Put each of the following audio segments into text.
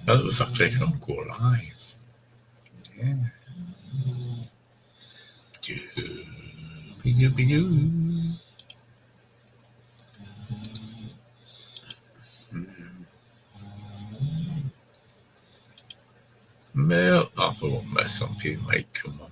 That was actually going to go live. Yeah. Doo-be-doo-be-doo. Well, I thought that something might come on.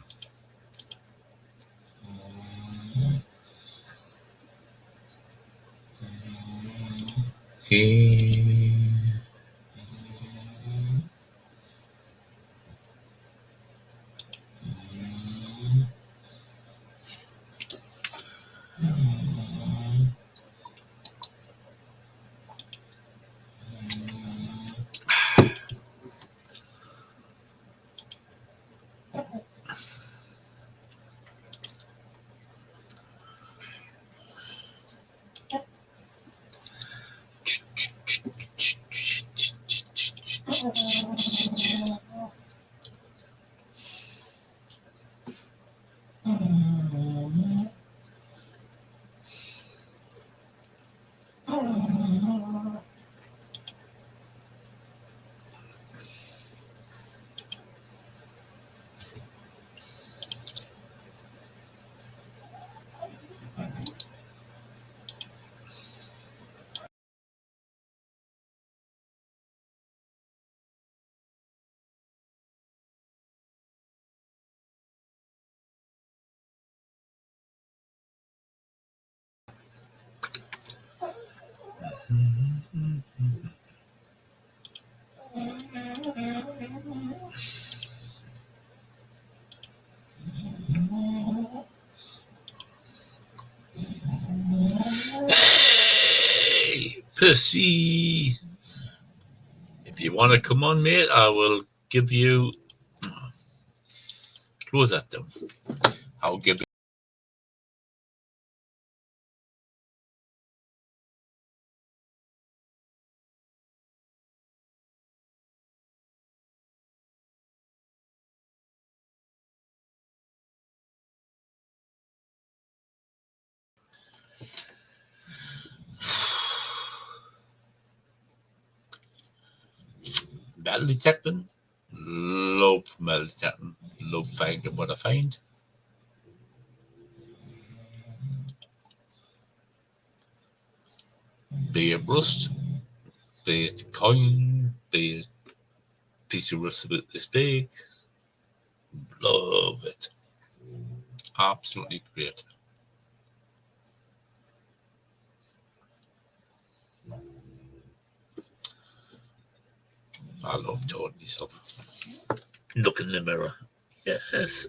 Hey, Percy. If you want to come on, mate, I will give you. Close that down. I'll give you. Metal detecting. Love metal detecting. Love finding what I find. Be it rust, be it coin, be it piece of rust about this big. Love it. Absolutely great. I love toning myself. Look in the mirror. Yes.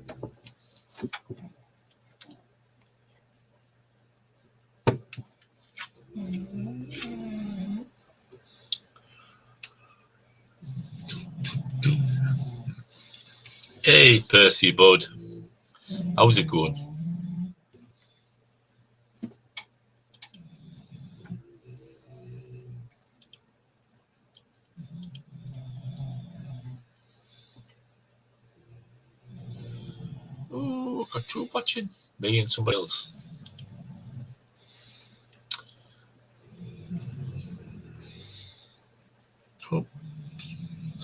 Hey, Percy, bud. How's it going? Oh, got you watching. Me and somebody else.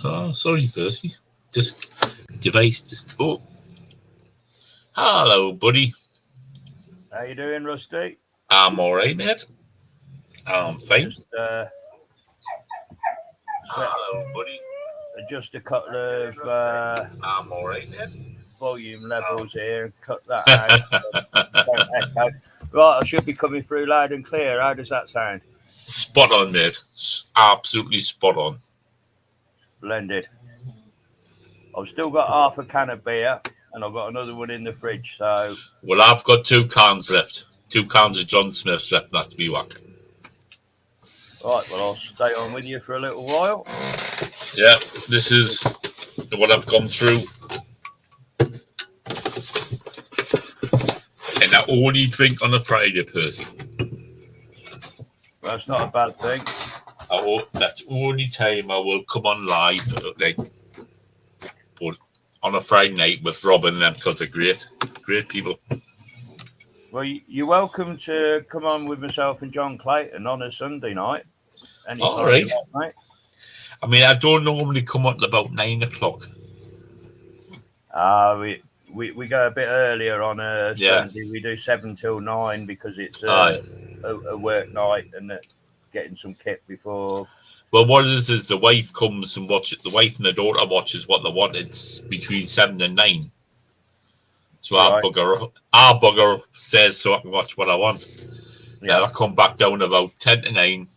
Oh, sorry, Percy. Just device just. Oh, hello, buddy. How you doing, Rusty? I'm all right, mate. I'm fine. Just, hello, buddy. Just a couple of I'm all right, mate. Volume levels here. Cut that out. Don't echo. Right, I should be coming through loud and clear. How does that sound? Spot on, mate. Absolutely spot on. Splendid. I've still got half a can of beer, and I've got another one in the fridge. So, well, I've got 2 cans left. 2 cans of John Smith's left. Not to be whack. Right, well, I'll stay on with you for a little while. Yeah, this is what I've gone through. And I only drink on a Friday, Percy. That's not a bad thing. That's the only time I will come on live, like, but on a Friday night with Robin and them, because they're great people. Well, you're welcome to come on with myself and John Clayton on a Sunday night. All right. Mate. I mean, I don't normally come on till about 9 o'clock. We go a bit earlier on a Yeah. Sunday. We do 7 till 9 because it's Aye. a work night and getting some kit before. Well, what it is the wife comes and watches. The wife and the daughter watches what they want. It's between 7 and 9. So Right. our bugger says so I can watch what I want. Yeah. And I'll come back down about 10 to 9,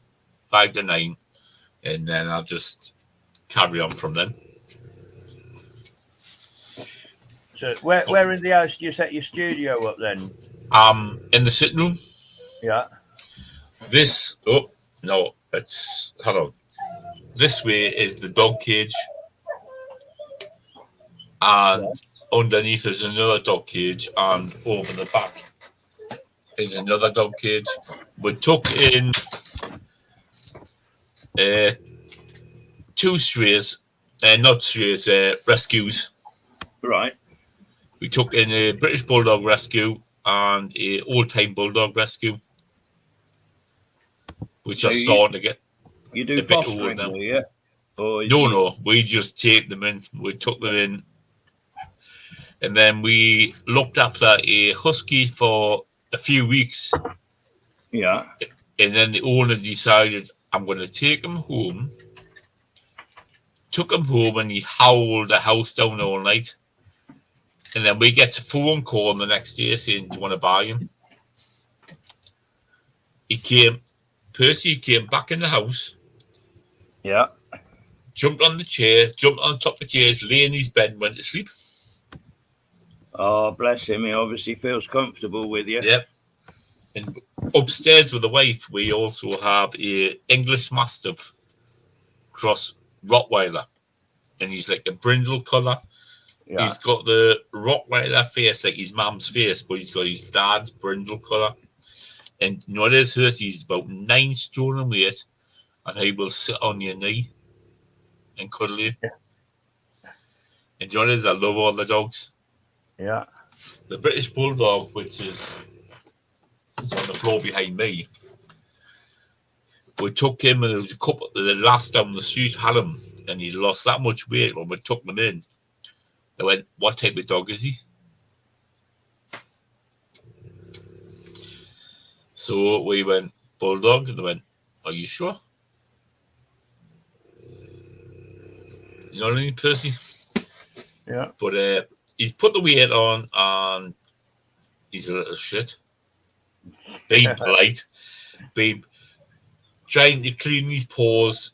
5 to 9, and then I'll just carry on from then. So where in the house do you set your studio up then? In the sitting room. Yeah. Hold on. This way is the dog cage, and underneath is another dog cage, and over the back is another dog cage. We took in 2 strays, rescues. Right. We took in a British Bulldog rescue and a old-time Bulldog rescue, which are starting to get You do fostering, do you? No, we just taped them in. We took them in, and then we looked after a husky for a few weeks. Yeah. And then the owner decided, I'm going to take him home. Took him home, and he howled the house down all night. And then we get a phone call the next day saying, do you want to buy him? Percy came back in the house. Yeah. Jumped on the chair, jumped on top of the chairs, lay in his bed and went to sleep. Oh, bless him. He obviously feels comfortable with you. Yep. And upstairs with the wife, we also have a English Mastiff cross Rottweiler. And he's like a brindle colour. Yeah. He's got the Rottweiler face like his mum's face, but he's got his dad's brindle colour. And you know what it is, he's about 9 stone in weight, and he will sit on your knee and cuddle you. Yeah. And you know what it is, I love all the dogs. Yeah. The British Bulldog, which is on the floor behind me, we took him, and there was a couple, the last down the street had him, and he lost that much weight when we took him in. They went, what type of dog is he? So we went, Bulldog, and they went, are you sure? You know what I mean, Percy? Yeah. But he's put the weight on, and he's a little shit. Being polite, being trying to clean his paws.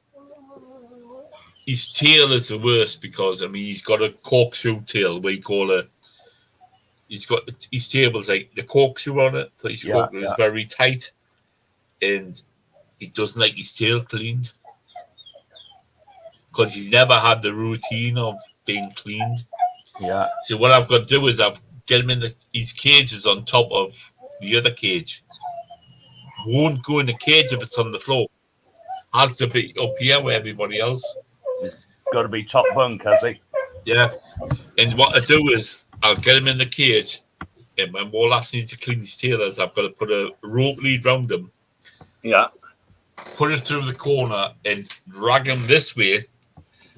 His tail is the worst because, I mean, he's got a corkscrew tail, we call it. He's got his tail is like the corkscrew on it, but his corkscrew is very tight, and he doesn't like his tail cleaned because he's never had the routine of being cleaned. Yeah. So what I've got to do is I've get him in his cage is on top of the other cage. Won't go in the cage if it's on the floor. Has to be up here with everybody else. Got to be top bunk, has he? Yeah. And what I do is I'll get him in the cage, and when we're asking to clean his tail, is I've got to put a rope lead round him. Yeah. Put it through the corner and drag him this way,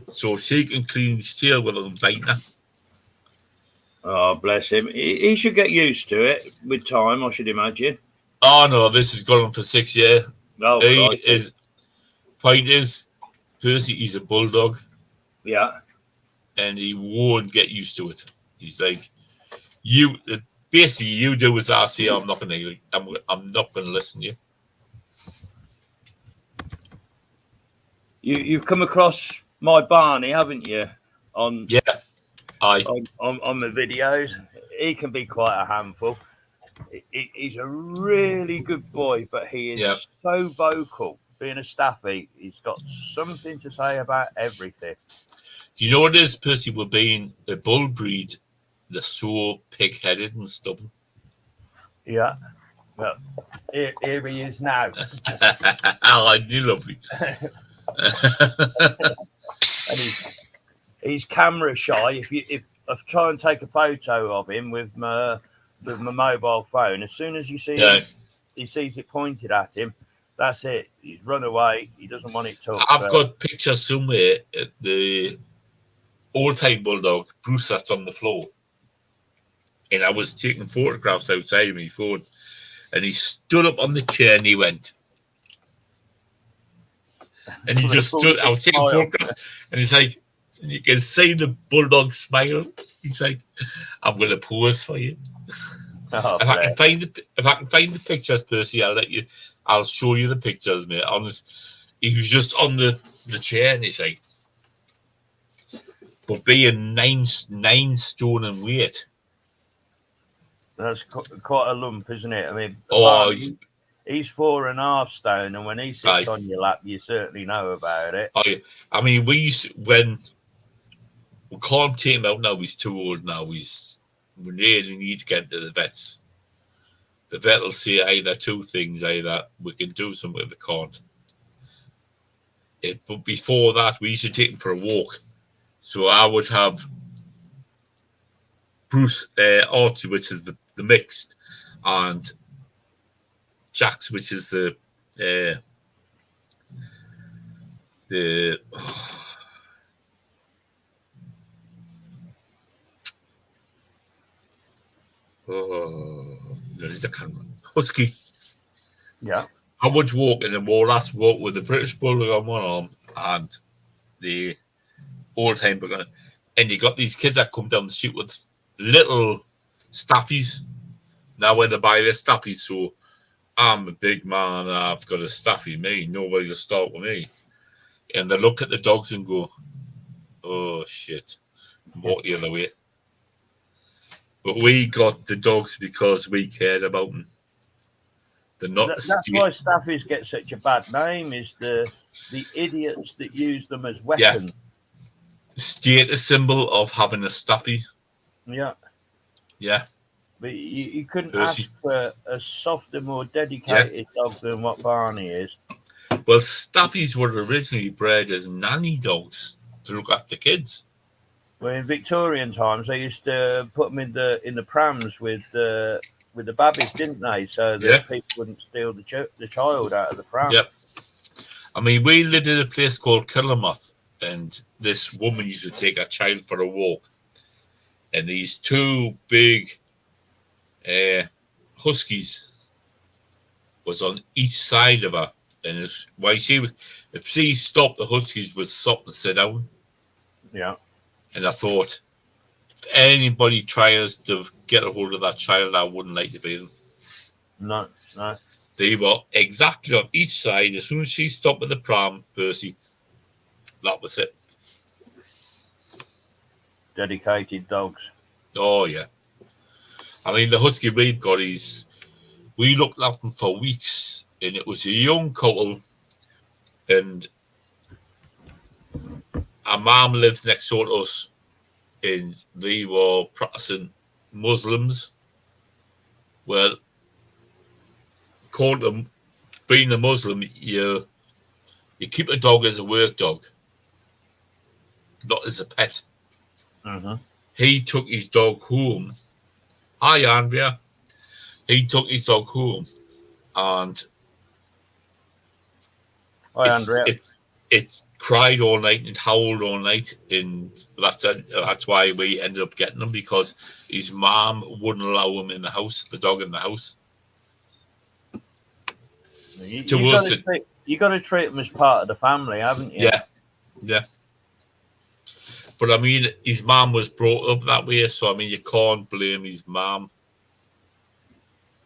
so she can clean his tail without him biting her. Oh, bless him. He should get used to it with time, I should imagine. Oh no, this has gone on for 6 years. Oh, point is, Percy, he's a bulldog. Yeah. And he won't get used to it. He's like, basically, you do as I say. I'm not going to listen to you. You've come across my Barney, haven't you? On the videos, he can be quite a handful. He's a really good boy, but he is so vocal. Being a staffy, he's got something to say about everything. Do you know what it is, Percy? With being a bull breed, they're so pig-headed and stubborn. Yeah. Well, here he is now. Oh, you lovely. And he's camera shy. If I try and take a photo of him with my mobile phone, as soon as you see him, he sees it pointed at him, That's it. He's run away. He doesn't want it took. I've got pictures somewhere at the old-time Bulldog. Bruce that's on the floor. And I was taking photographs outside of my phone. And he stood up on the chair and he went. And he just stood. I was taking photographs. And he's like, you can see the Bulldog smile. He's like, I'm going to pose for you. Oh, if I can find the pictures, Percy, I'll show you the pictures, mate. Honest, he was just on the chair, and he's like, but being 9 stone in weight, that's quite a lump, isn't it? I mean, he's 4.5 stone, and when he sits on your lap, you certainly know about it. I mean, we can't take him out now. He's too old now. We really need to get to the vets. The vet will say either two things: either we can do something, we can't. But before that, we used to take him for a walk. So I would have Bruce Archie, which is the mixed, and Jax, which is the husky. Yeah. I would walk in the last walk with the British Bulldog on one arm and the old-time Bulldog. And you got these kids that come down the street with little staffies. Now when they buy their staffies, so I'm a big man, I've got a staffy, me, nobody will start with me. And they look at the dogs and go, oh, shit, walk the other way. But we got the dogs because we cared about them. That's why staffies get such a bad name, is the idiots that use them as weapons. Yeah. Status symbol of having a staffy. Yeah. Yeah. But you couldn't ask for a softer, more dedicated dog than what Barney is. Well, staffies were originally bred as nanny dogs to look after kids. Well, in Victorian times, they used to put them in the prams with the babies, didn't they? So that people wouldn't steal the child out of the pram. Yep. I mean, we lived in a place called Killamouth, and this woman used to take her child for a walk, and these two big huskies was on each side of her, and if she stopped, the huskies would stop and sit down. Yeah. And I thought, if anybody tries to get a hold of that child, I wouldn't like to be them. No. They were exactly on each side. As soon as she stopped at the pram, Percy, that was it. Dedicated dogs. Oh, yeah. I mean, the husky we've got we looked at them for weeks, and it was a young couple, and our mum lives next door to us, and they were Protestant Muslims. Well, called them, being a Muslim, you keep a dog as a work dog, not as a pet. Mm-hmm. He took his dog home. Hi, Andrea. He took his dog home, and hi, Andrea. It cried all night and howled all night, and that's why we ended up getting him, because his mom wouldn't allow him in the house, the dog in the house. You got to treat them as part of the family, haven't you? Yeah. But I mean, his mom was brought up that way, so I mean, you can't blame his mom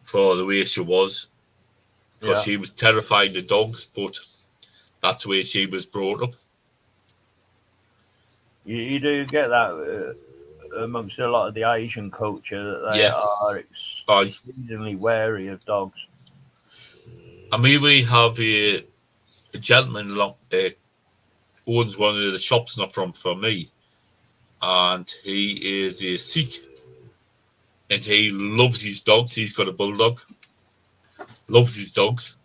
for the way she was, because she was terrified of dogs, but that's the way she was brought up. You do get that amongst a lot of the Asian culture, that they are exceedingly wary of dogs. I mean, we have a gentleman owns one of the shops not from me, and he is a Sikh, and he loves his dogs. He's got a bulldog, loves his dogs,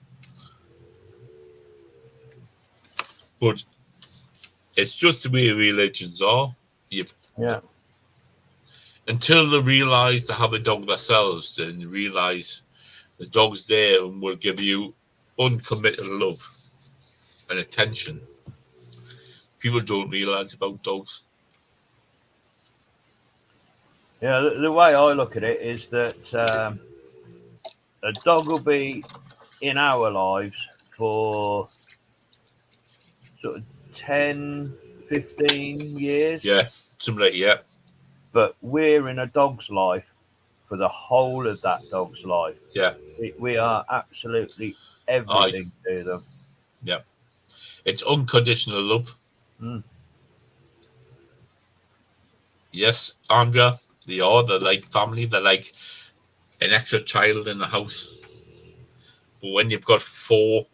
but it's just the way religions are. Until they realise to have a dog themselves and realise the dog's there and will give you uncommitted love and attention people don't realise about dogs. Yeah, the way I look at it is that a dog will be in our lives for sort of 10, 15 years. Yeah, something like that. But we're in a dog's life for the whole of that dog's life. Yeah. We are absolutely everything to them. Yeah. It's unconditional love. Mm. Yes, Andrea, they're like family. They're like an extra child in the house. But when you've got 4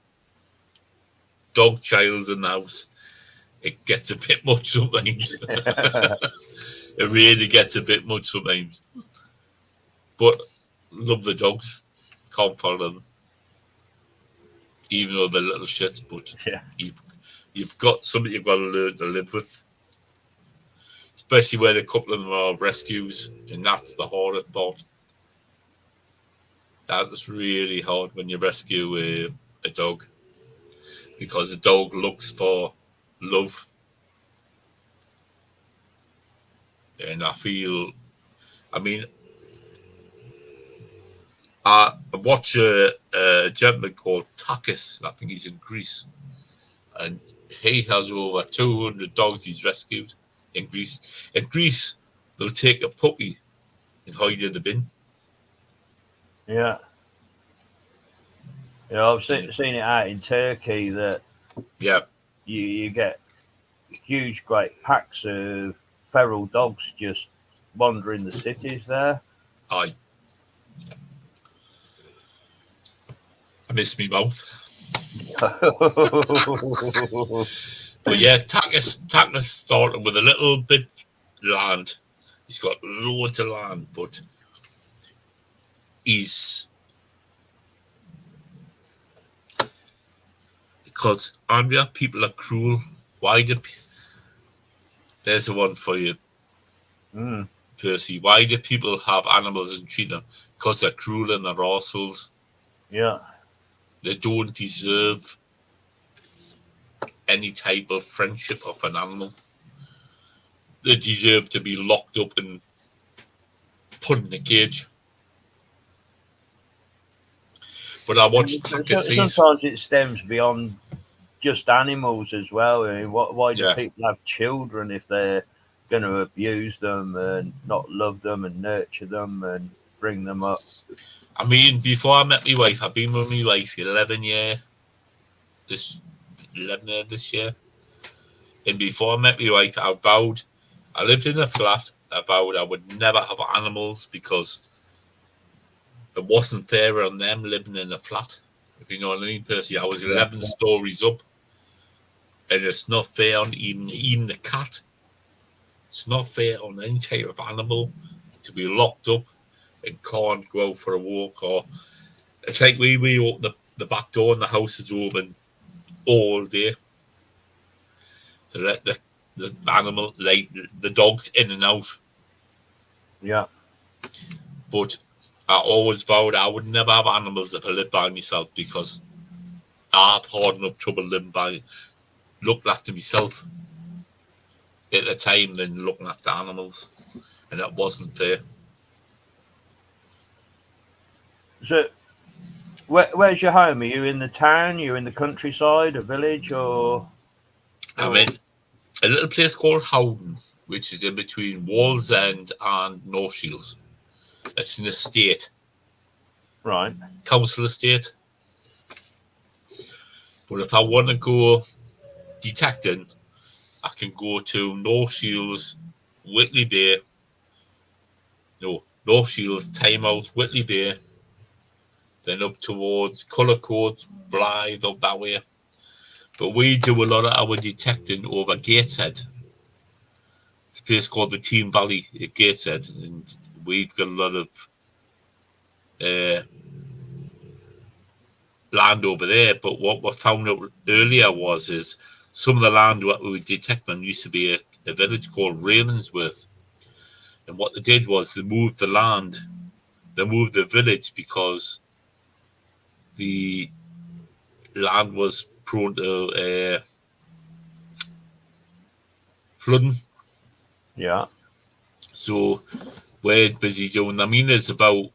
dog childs in the house, it gets a bit much sometimes. It really gets a bit much sometimes. But love the dogs. Can't follow them. Even though they're little shits, but Yeah. you've got something you've got to learn to live with. Especially when a couple of them are rescues, and that's the hardest part. That's really hard when you rescue a dog, because the dog looks for love. And I watch a gentleman called Takis, I think he's in Greece, and he has over 200 dogs he's rescued in Greece. In Greece, they'll take a puppy and hide in the bin. Yeah. Yeah, I've seen it out in Turkey that you get huge, great packs of feral dogs just wandering the cities there. Aye. I miss me mouth. But yeah, Takis started with a little bit land. He's got loads of land, but he's because Andrea, people are cruel. Why do there's the one for you, Percy? Why do people have animals and treat them? Because they're cruel and they're assholes. Yeah. They don't deserve any type of friendship of an animal. They deserve to be locked up and put in a cage. But I watched Takis. Sometimes it stems beyond just animals as well. I mean, why do people have children if they're going to abuse them and not love them and nurture them and bring them up? I mean, before I met my wife, I've been with my wife 11 years this year. And before I met my wife, I lived in a flat. I vowed I would never have animals because it wasn't fair on them living in a flat. If you know what I mean, Percy. I was 11 stories up. And it's not fair on even the cat. It's not fair on any type of animal to be locked up and can't go out for a walk. Or it's like we open the back door and the house is open all day. So let the animal, like the dogs, in and out. Yeah. But I always vowed I would never have animals if I lived by myself because I had hard enough trouble looking after myself at the time than looking after animals, and that wasn't fair. So, where's your home? Are you in the town? Are you in the countryside, a village, or? I'm in a little place called Howden, which is in between Wallsend and North Shields. It's an estate. Right. Council estate. But if I want to go detecting, I can go to North Shields, Whitley Bay. No, North Shields, Timeout, Whitley Bay. Then up towards Cullercoat, Blythe, up that way. But we do a lot of our detecting over Gateshead. It's a place called the Team Valley at Gateshead, and we've got a lot of land over there. But what we found out earlier is some of the land what we were detecting used to be a village called Ravensworth. And what they did was they moved the land, they moved the village because the land was prone to flooding. Yeah. So we're busy doing. I mean, there's about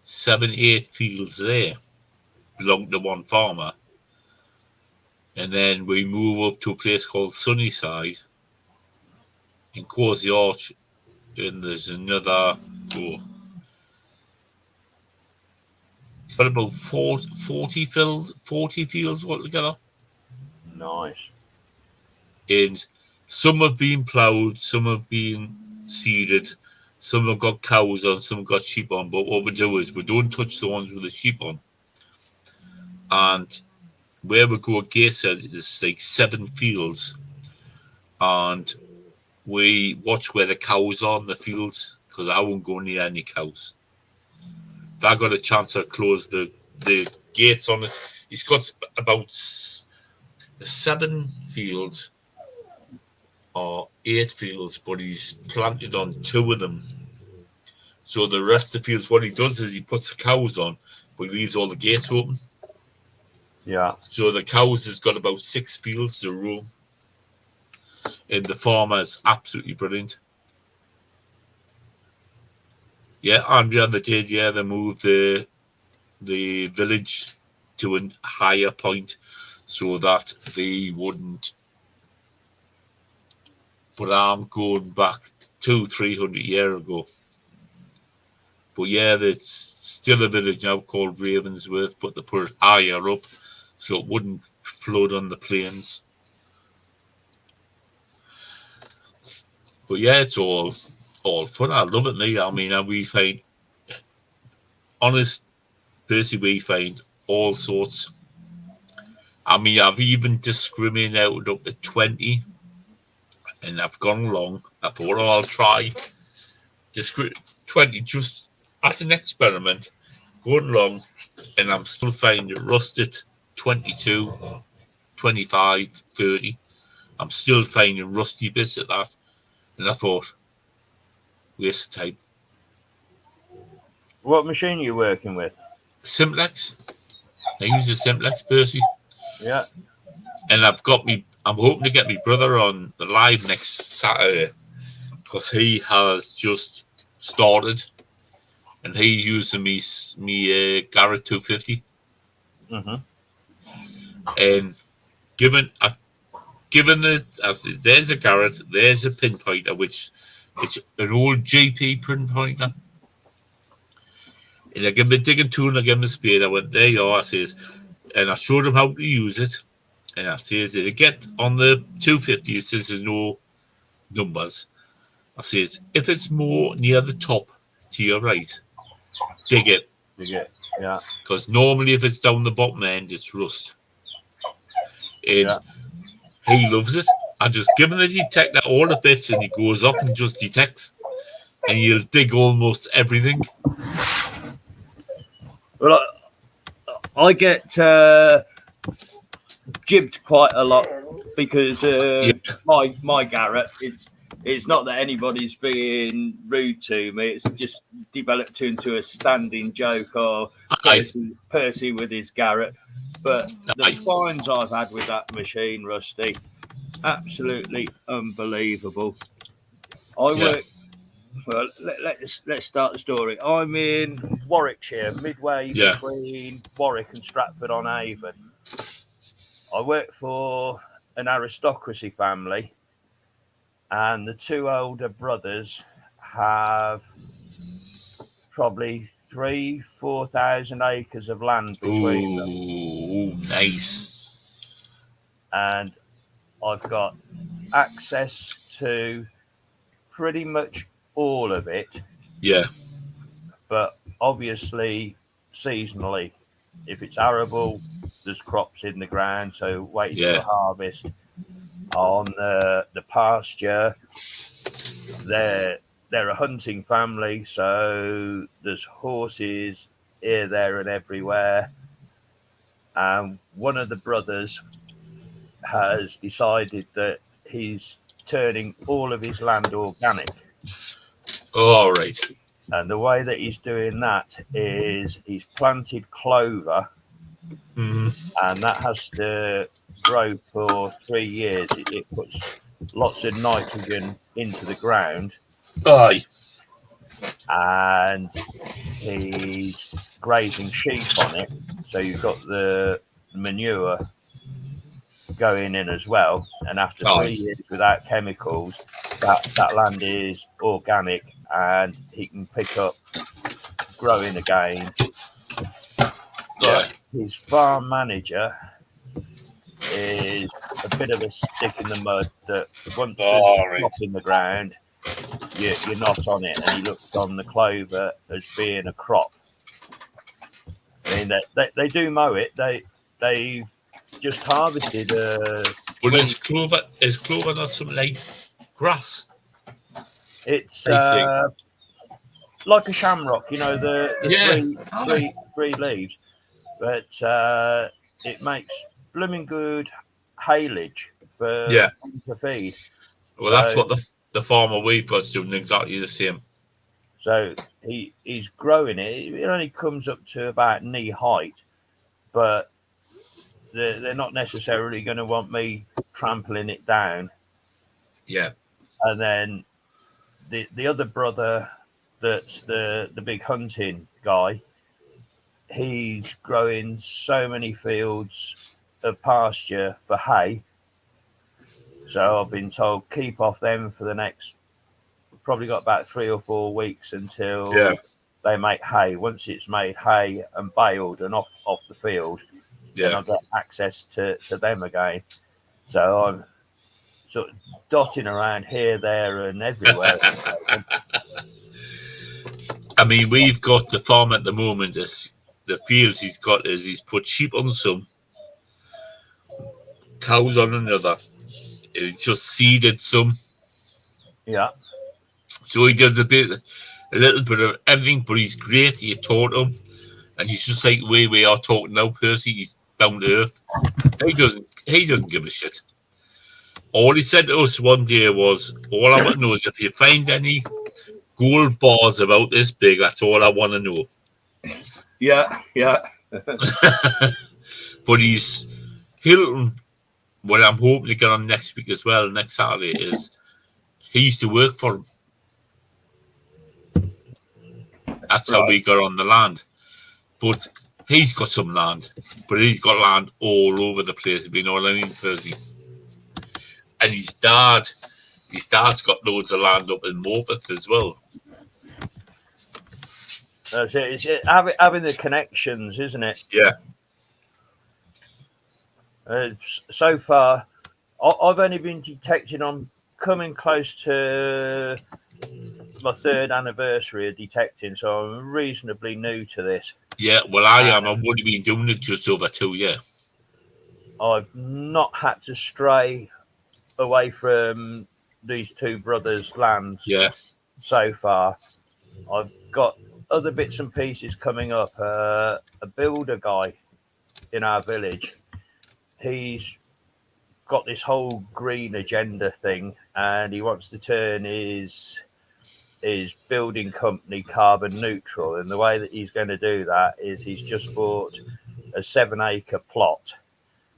7-8 fields there belong to one farmer, and then we move up to a place called Sunnyside in Causey Arch, and there's another. But about 40 fields altogether. Nice. And some have been ploughed, some have been seeded, some have got cows on, some have got sheep on. But what we do is we don't touch the ones with the sheep on. And where we go at Gateshead is like 7 fields. And we watch where the cows are in the fields, because I won't go near any cows. If I got a chance to close the gates on it, he's got about 7 fields or 8 fields, but he's planted on 2 of them. So the rest of the fields, what he does is he puts the cows on, but he leaves all the gates open. Yeah. So the cows has got about 6 fields to roam. And the farmer is absolutely brilliant. Yeah, and the other day, they moved the village to a higher point so that they wouldn't. But I'm going back 200-300 years ago. But yeah, there's still a village now called Ravensworth, but they put it higher up so it wouldn't flood on the plains. But yeah, it's all fun. I love it, Lee. I mean, we find, honest, personally, we find all sorts. I mean, I've even discriminated out up to 20, and I've gone along. I thought, I'll try 20 just as an experiment, going along, and I'm still finding rusted 22, 25, 30. I'm still finding rusty bits at that. And I thought, waste of time. What machine are you working with? Simplex. I use a Simplex, Percy. Yeah. And I'm hoping to get my brother on the live next Saturday, because he has just started and he's using me Garrett 250. Mm-hmm. And given there's a Garrett, there's a pinpointer, which it's an old GP pinpointer. And I give him a digging tool and I give him a spade. I went, there you are, I says, and I showed him how to use it. And I says, to get on the 250, since there's no numbers, I says, if it's more near the top to your right, dig it. Yeah. Because normally if it's down the bottom end, it's rust. And he loves it. I just give him a detector, all the bits, and he goes off and just detects. And he'll dig almost everything. Well, I get jibbed quite a lot because my Garrett, it's not that anybody's being rude to me. It's just developed into a standing joke or Percy with his Garrett. But the finds I've had with that machine, Rusty, absolutely unbelievable. Well, let's start the story. I'm in Warwickshire, midway between Warwick and Stratford-on-Avon. I work for an aristocracy family, and the 2 older brothers have probably 3,000-4,000 acres of land between them. Ooh, nice. And I've got access to pretty much all of it. Yeah. But obviously, seasonally, if it's arable, there's crops in the ground, so waiting for harvest. On the pasture, they're a hunting family, so there's horses here, there, and everywhere. And one of the brothers has decided that he's turning all of his land organic. All right. And the way that he's doing that is he's planted clover and that has to grow for 3 years. It puts lots of nitrogen into the ground. Aye. And he's grazing sheep on it, so you've got the manure going in as well. And after 3 years without chemicals, that land is organic, and he can pick up growing again. But his farm manager is a bit of a stick in the mud, that once there's crop in the ground, you're not on it, and he looks on the clover as being a crop. I mean, they do mow it. They've just harvested. But is clover not something like grass? It's like a shamrock, you know, the three leaves, but it makes blooming good haylage for feed. Well, so, that's what the farmer we've got doing, exactly the same. So he's growing it. It only comes up to about knee height, but they're not necessarily going to want me trampling it down. Yeah. And then the other brother, that's the big hunting guy, he's growing so many fields of pasture for hay. So I've been told, keep off them for the next, probably got about 3 or 4 weeks until they make hay. Once it's made hay and baled and off the field, then I've got access to them again. So I'm sort of dotting around here, there, and everywhere. I mean, we've got the farm at the moment. The fields he's got is he's put sheep on some, cows on another. He's just seeded some. Yeah. So he does a little bit of everything, but he's great. You taught him, and he's just like the way we are talking now, Percy. He's down to earth. He doesn't give a shit. All he said to us one day was, all I want to know is if you find any gold bars about this big, that's all I want to know. Yeah. But Hilton, what I'm hoping to get on next week as well, next Saturday, is he used to work for him. That's how we got on the land. But he's got some land, but he's got land all over the place, you know what I mean, Percy? And his dad's got loads of land up in Morpeth as well. It's having the connections, isn't it? Yeah. So far, I've only been detecting. I'm coming close to my 3rd anniversary of detecting, so I'm reasonably new to this. Yeah, well, I am. I've only been doing it just over 2 years. I've not had to stray away from these 2 brothers' lands so far. I've got other bits and pieces coming up. A builder guy in our village, he's got this whole green agenda thing, and he wants to turn his building company carbon neutral. And the way that he's going to do that is he's just bought a 7-acre plot.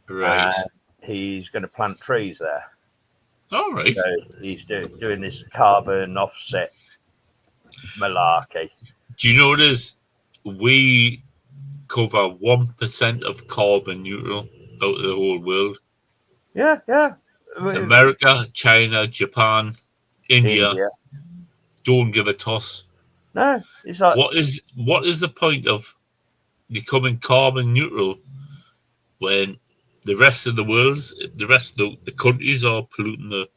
Right. He's going to plant trees there. All right. So he's doing this carbon offset malarkey. Do you notice we cover 1% of carbon neutral out of the whole world? Yeah. America, China, Japan, India don't give a toss. No, it's like, what is the point of becoming carbon neutral when the rest of the world, the rest of the countries are polluting the...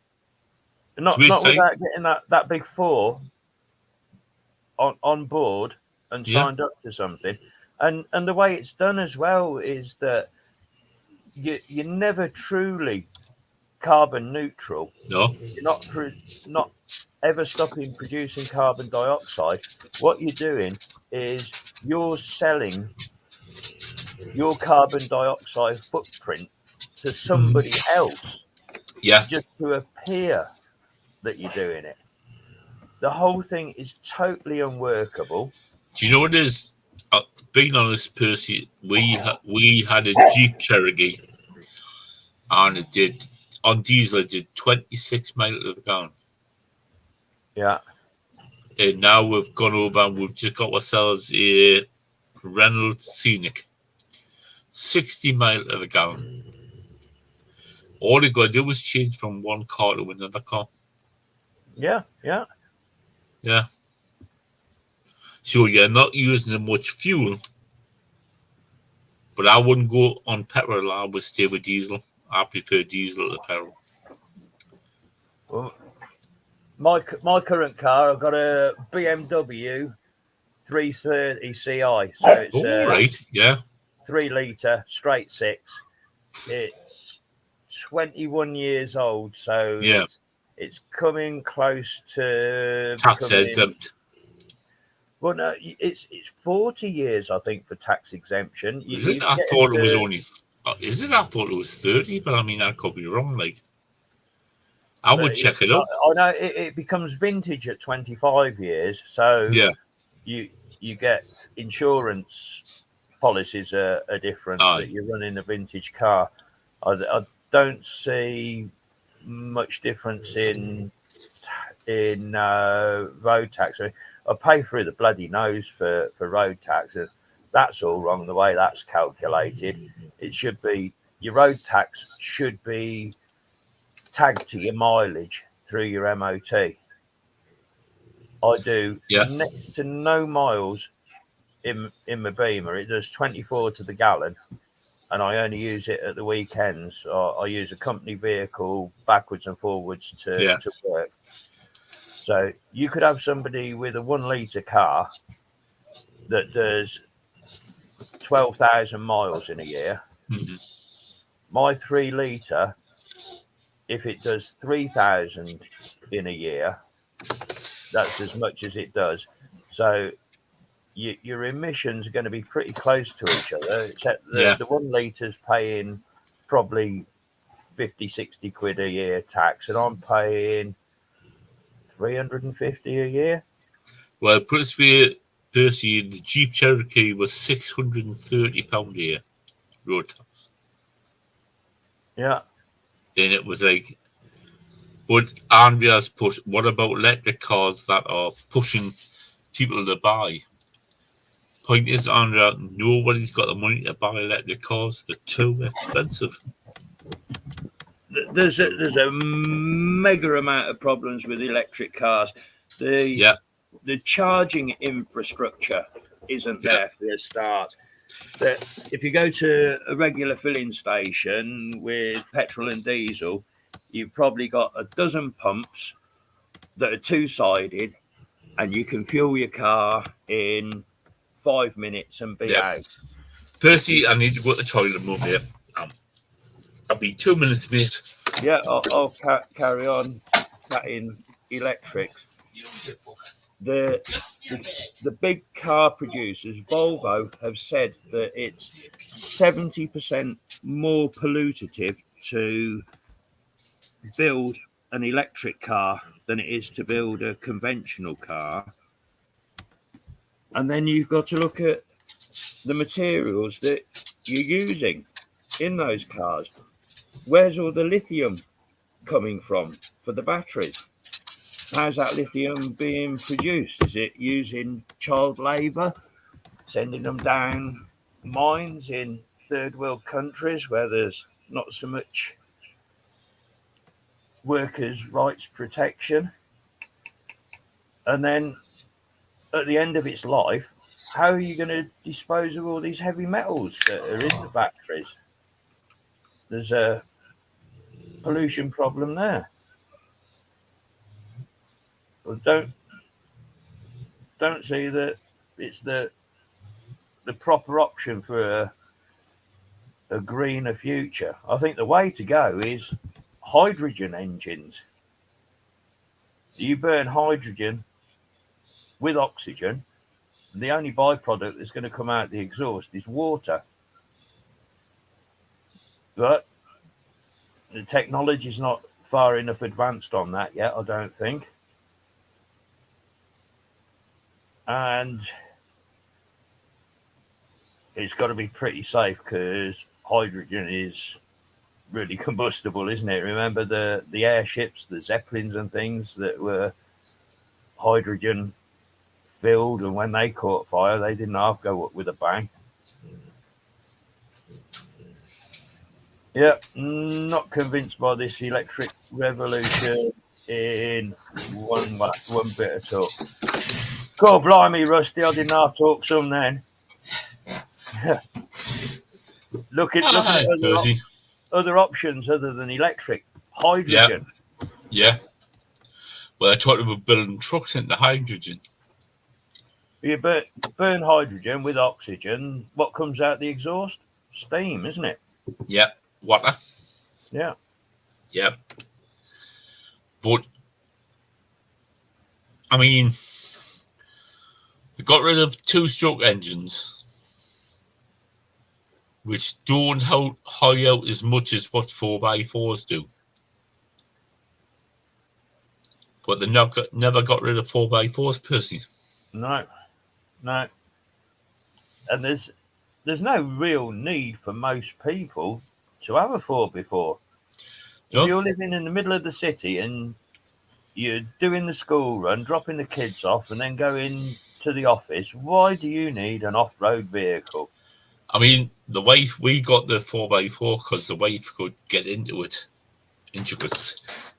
Not without getting that big 4 on board and signed up to something. And the way it's done as well is that you're never truly carbon neutral. No. You're not ever stopping producing carbon dioxide. What you're doing is you're selling your carbon dioxide footprint to somebody else. Yeah. Just to appear that you're doing it. The whole thing is totally unworkable. Do you know what it is? being honest, Percy, we had a Jeep Cherokee, and it did on diesel. It did 26 miles to the gallon. Yeah. And now we've gone over and we've just got ourselves a Reynolds Scenic, 60 miles to the gallon. All you got to do is change from one car to another car. Yeah. So you're not using much fuel. But I wouldn't go on petrol. I would stay with diesel. I prefer diesel to petrol. Well, my current car, I've got a BMW 330 Ci. So it's right, yeah, 3 litre straight six. It's 21 years old, so yeah, it's coming close to tax exempt. Well, no, it's 40 years, I think, for tax exemption. Is it? I thought it was only. Is it? I thought it was 30, but I mean, I could be wrong. Like, I would check it up. I know it becomes vintage at 25 years, so yeah, you get insurance policies are different. That you're running a vintage car. I don't see much difference in road tax. I pay through the bloody nose for road tax. That's all wrong the way that's calculated. It should be your road tax should be tagged to your mileage through your MOT. I do next to no miles in my Beamer. It does 24 to the gallon, and I only use it at the weekends. I use a company vehicle backwards and forwards to work. So you could have somebody with a 1 litre car that does 12,000 miles in a year. Mm-hmm. My 3 litre, if it does 3,000 in a year, that's as much as it does. So your emissions are going to be pretty close to each other, except the 1 litre's paying probably 50, 60 quid a year tax, and I'm paying 350 a year. Well, put it this Percy, the Jeep Cherokee was £630 a year road tax. Yeah. And it was like, but Andrea's put, what about electric cars that are pushing people to buy? Point is, Andrea, nobody's got the money to buy electric cars. They're too expensive. There's a mega amount of problems with electric cars. The charging infrastructure isn't there for a start. If you go to a regular filling station with petrol and diesel, you've probably got a dozen pumps that are two-sided, and you can fuel your car in 5 minutes and be out. Percy, I need to go to the toilet a moment here. I'll be 2 minutes, mate. Yeah, I'll carry on chatting electrics. The big car producers, Volvo, have said that it's 70% more pollutive to build an electric car than it is to build a conventional car. And then you've got to look at the materials that you're using in those cars. Where's all the lithium coming from for the batteries? How's that lithium being produced? Is it using child labour, sending them down mines in third world countries where there's not so much workers' rights protection? And then at the end of its life, how are you going to dispose of all these heavy metals that are in the batteries? There's a pollution problem there. Well, don't see that it's the proper option for a greener future. I think the way to go is hydrogen engines. You burn hydrogen with oxygen, and the only byproduct that's going to come out the exhaust is water. But the technology's not far enough advanced on that yet, I don't think. And it's got to be pretty safe because hydrogen is really combustible, isn't it? Remember the airships, the Zeppelins and things that were hydrogen filled, and when they caught fire, they didn't half go up with a bang. Yeah, not convinced by this electric revolution in one bit at all. God blimey, Rusty, I didn't half talk some then. looking at other options other than electric. Hydrogen. Yeah. Well, I talked about building trucks into hydrogen. You burn hydrogen with oxygen. What comes out the exhaust? Steam, isn't it? Yeah. Water. Yeah. Yeah. But, I mean, they got rid of two-stroke engines, which don't high out as much as what 4x4s do. But they never got rid of 4x4s, Percy. No. And there's no real need for most people to have a 4x4. If you're living in the middle of the city and you're doing the school run, dropping the kids off, and then going to the office, why do you need an off-road vehicle? I mean, the wife, we got the 4x4 because the wife could get into it. And she could,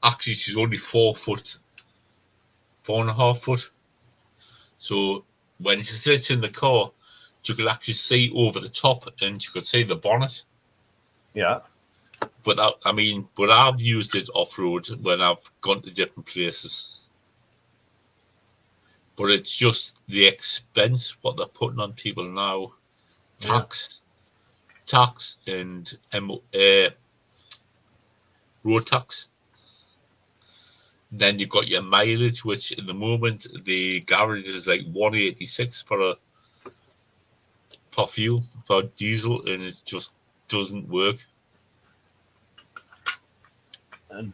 actually, she's only 4.5 foot. So when she sits in the car, she could actually see over the top and she could see the bonnet. Yeah. But I've used it off-road when I've gone to different places. But it's just the expense, what they're putting on people now. Tax and road tax. Then you've got your mileage, which at the moment the garage is like 186 for fuel, for diesel, and it just doesn't work. And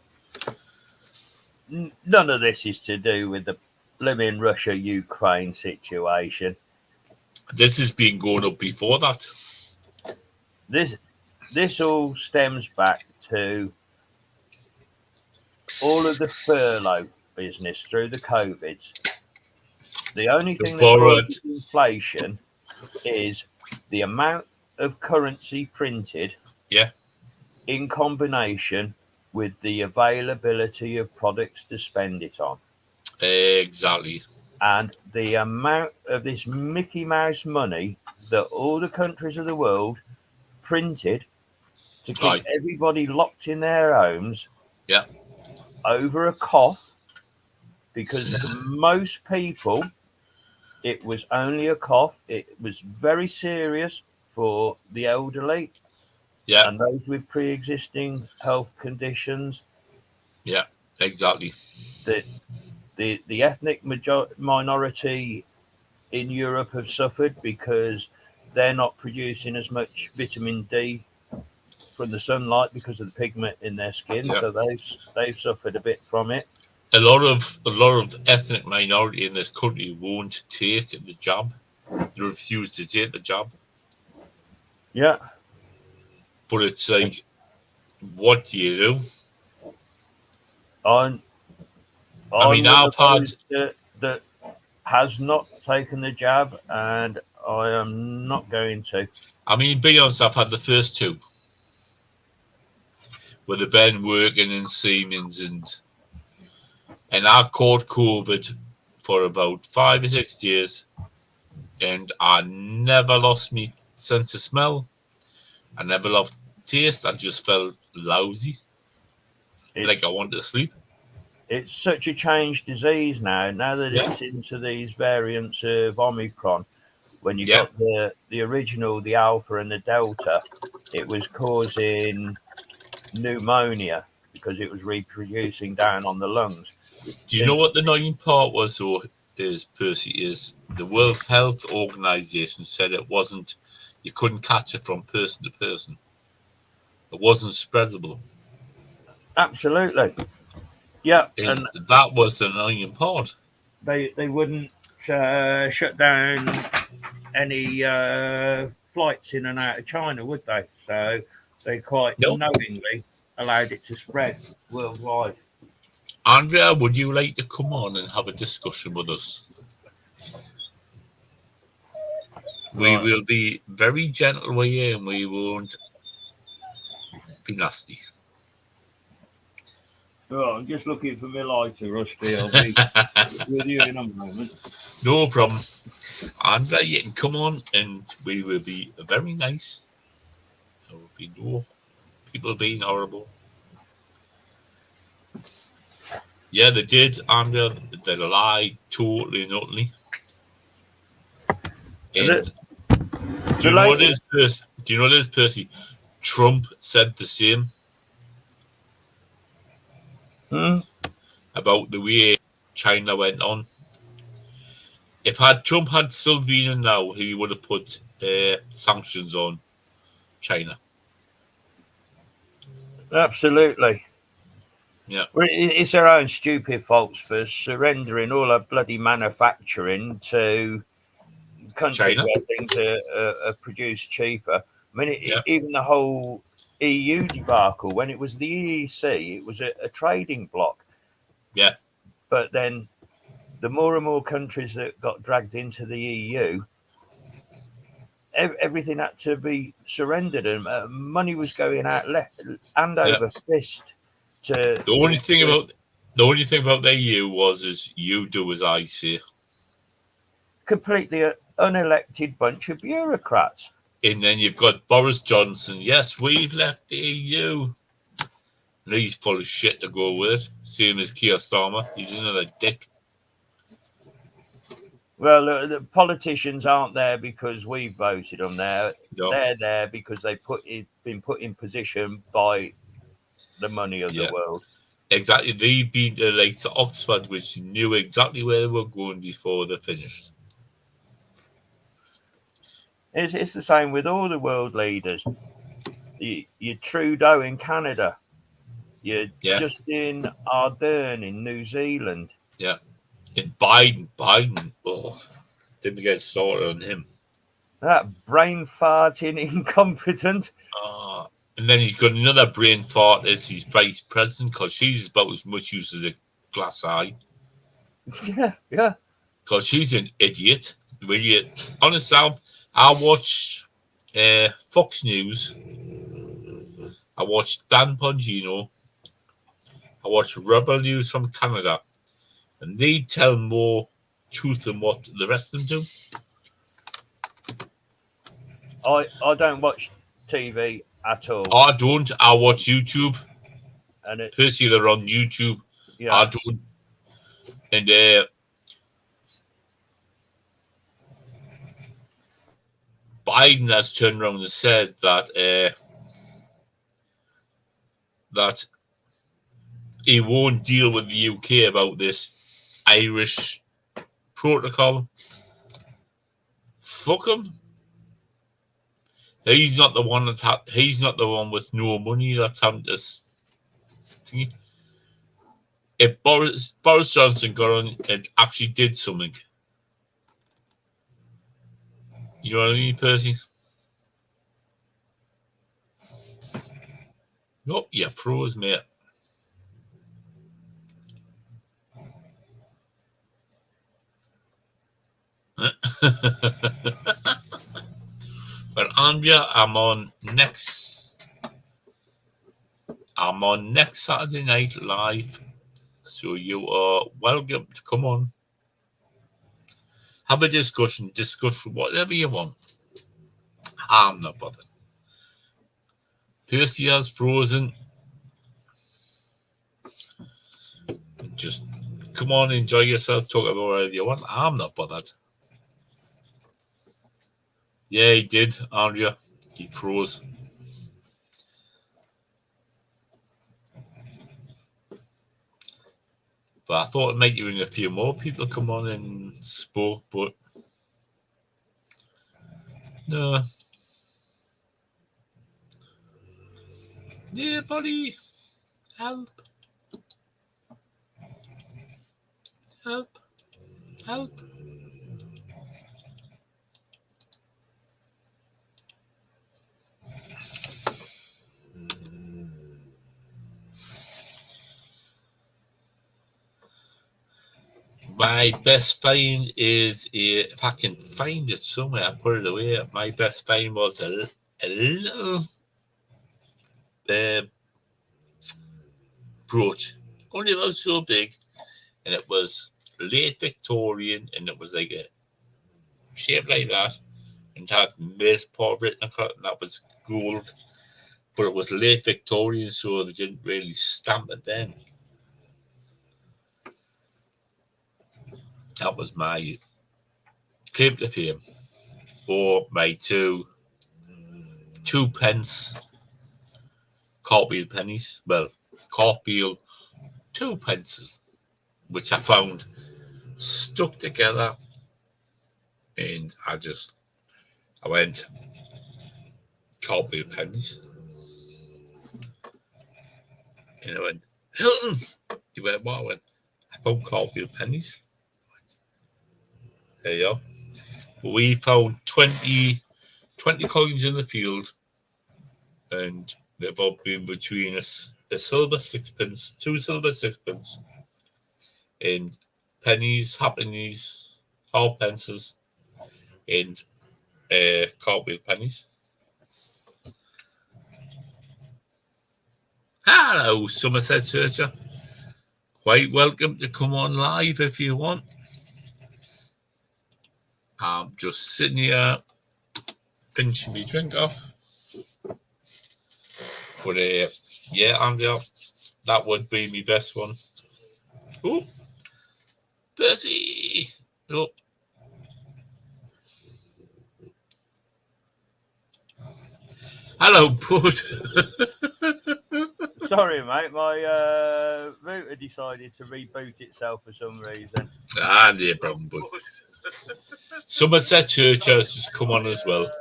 none of this is to do with the blooming Russia-Ukraine situation. This has been going up before that. This all stems back to all of the furlough business through the COVIDs. The only thing that causes inflation is the amount of currency printed in combination with the availability of products to spend it on. Exactly. And the amount of this Mickey Mouse money that all the countries of the world printed to keep everybody locked in their homes over a cough, because to most people it was only a cough. It was very serious for the elderly and those with pre-existing health conditions. Yeah, exactly. The ethnic minority in Europe have suffered because they're not producing as much vitamin D from the sunlight because of the pigment in their skin, so they've suffered a bit from it. A lot of ethnic minority in this country won't take the jab. They refuse to take the jab. Yeah. But it's like, what do you do? I've had that has not taken the jab, and I am not going to. I mean, be honest, I've had the first two, with the Ben working in Siemens, and I caught COVID for about 5 or 6 years, and I never lost my sense of smell. I never lost taste. I just felt lousy, like I wanted to sleep. It's such a changed disease now that it's into these variants of Omicron. When you got the original, the Alpha and the Delta, it was causing pneumonia because it was reproducing down on the lungs. Do you know what the annoying part was, though, Percy, is the World Health Organization said it wasn't, you couldn't catch it from person to person. It wasn't spreadable. Absolutely. Yeah. And that was the annoying part. They wouldn't shut down any flights in and out of China, would they? So they quite No. knowingly allowed it to spread worldwide. Andrea, would you like to come on and have a discussion with us? We will be very gentle with you, and we won't be nasty. Well, I'm just looking for my lighter, Rusty. I'll be with you in a moment. No problem. Andrea, you can come on, and we will be very nice. There will be no people being horrible. Yeah, they did, Andrea. They lied totally and utterly. And do you know what it is, Percy? Do you know what it is, Percy? Trump said the same about the way China went on. If Trump had still been in now, he would have put sanctions on China. Absolutely. Yeah. Well, it's their own stupid faults for surrendering all our bloody manufacturing to countries China, where things are produced cheaper. I mean, even the whole EU debacle, when it was the EEC, it was a trading bloc. Yeah. But then the more and more countries that got dragged into the EU, everything had to be surrendered, and money was going out left and over fist. The only thing about the EU is you do as I say. Completely unelected bunch of bureaucrats. And then you've got Boris Johnson. Yes, we've left the EU. And he's full of shit to go with it. Same as Keir Starmer. He's another dick. Well, the politicians aren't there because we voted them there. No. They're there because they've been put in position by the money of the world. Exactly. They've been to the likes of Oxford, which knew exactly where they were going before they finished. It's the same with all the world leaders. Your Trudeau in Canada. Your Justin Ardern in New Zealand. Yeah. And Biden. Oh, didn't get started on him. That brain farting incompetent. And then he's got another brain fart as his vice president, because she's about as much use as a glass eye. Yeah. Because she's an idiot. Honestly, I watch Fox News. I watch Dan Bongino. I watch Rebel News from Canada. And they tell more truth than what the rest of them do. I don't watch TV at all. I don't. I watch YouTube. And Percy, they're on YouTube. Yeah. I don't. And Biden has turned around and said that that he won't deal with the UK about this Irish protocol. Fuck him. He's not the one he's not the one with no money that's having this thing. If Boris Johnson got on and actually did something, you know what I mean, Percy? Nope, you froze, mate. But Andrea, I'm on next Saturday night live, so you are welcome to come on. Have a discussion, discuss whatever you want. I'm not bothered. Percy has frozen. Just come on, enjoy yourself, talk about whatever you want. I'm not bothered. Yeah, he did, Andrea. He froze. But I thought it might bring a few more people come on and spoke, but no. Yeah, buddy. Help. Help. Help. My best find is, if I can find it somewhere, I put it away. My best find was a little brooch, only about so big, and it was late Victorian, and it was like a shape like that, and had Miss Paul written across, and that was gold, but it was late Victorian, so they didn't really stamp it then. That was my claim to fame, or my two pence cartwheel pennies. Well, cartwheel 2 pences, which I found stuck together, and I went cartwheel pennies, and I went, Hilton. He went, what? I went, I found cartwheel pennies. There you go. But we found 20 coins in the field, and they've all been between us a silver sixpence, 2 silver sixpence, and pennies, halfpennies, half pences, and cartwheel pennies. Hello, Somerset Searcher. Quite welcome to come on live if you want. I'm just sitting here finishing my drink off. But yeah, Andy, that would be my best one. Oh, Percy. Oh. Hello, Bud. Sorry, mate. My router decided to reboot itself for some reason. No problem, Bud. Somerset Church has just come on as well.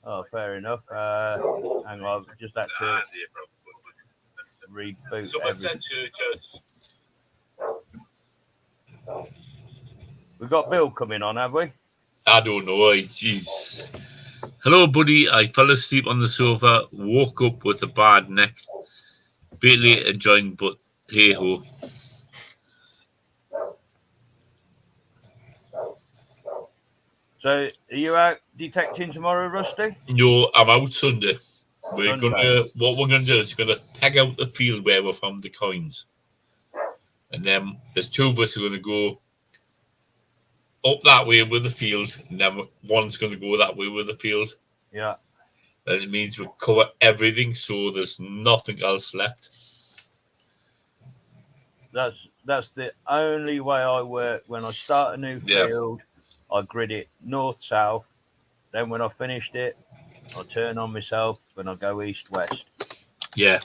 Oh, fair enough. Hang on, just had to reboot Somerset Church. We've got Bill coming on, have we? I don't know. Jeez. Hello, buddy. I fell asleep on the sofa, woke up with a bad neck. Barely enjoying, but hey ho. So, are you out detecting tomorrow, Rusty? No, I'm out Sunday. What we're gonna do is we're gonna peg out the field where we found the coins, and then there's 2 of us who are gonna go up that way with the field, and then one's gonna go that way with the field. Yeah. And it means we cover everything, so there's nothing else left. That's the only way I work. When I start a new field, I grid it north south. Then when I finished it, I turn on myself and I go east west. Yeah.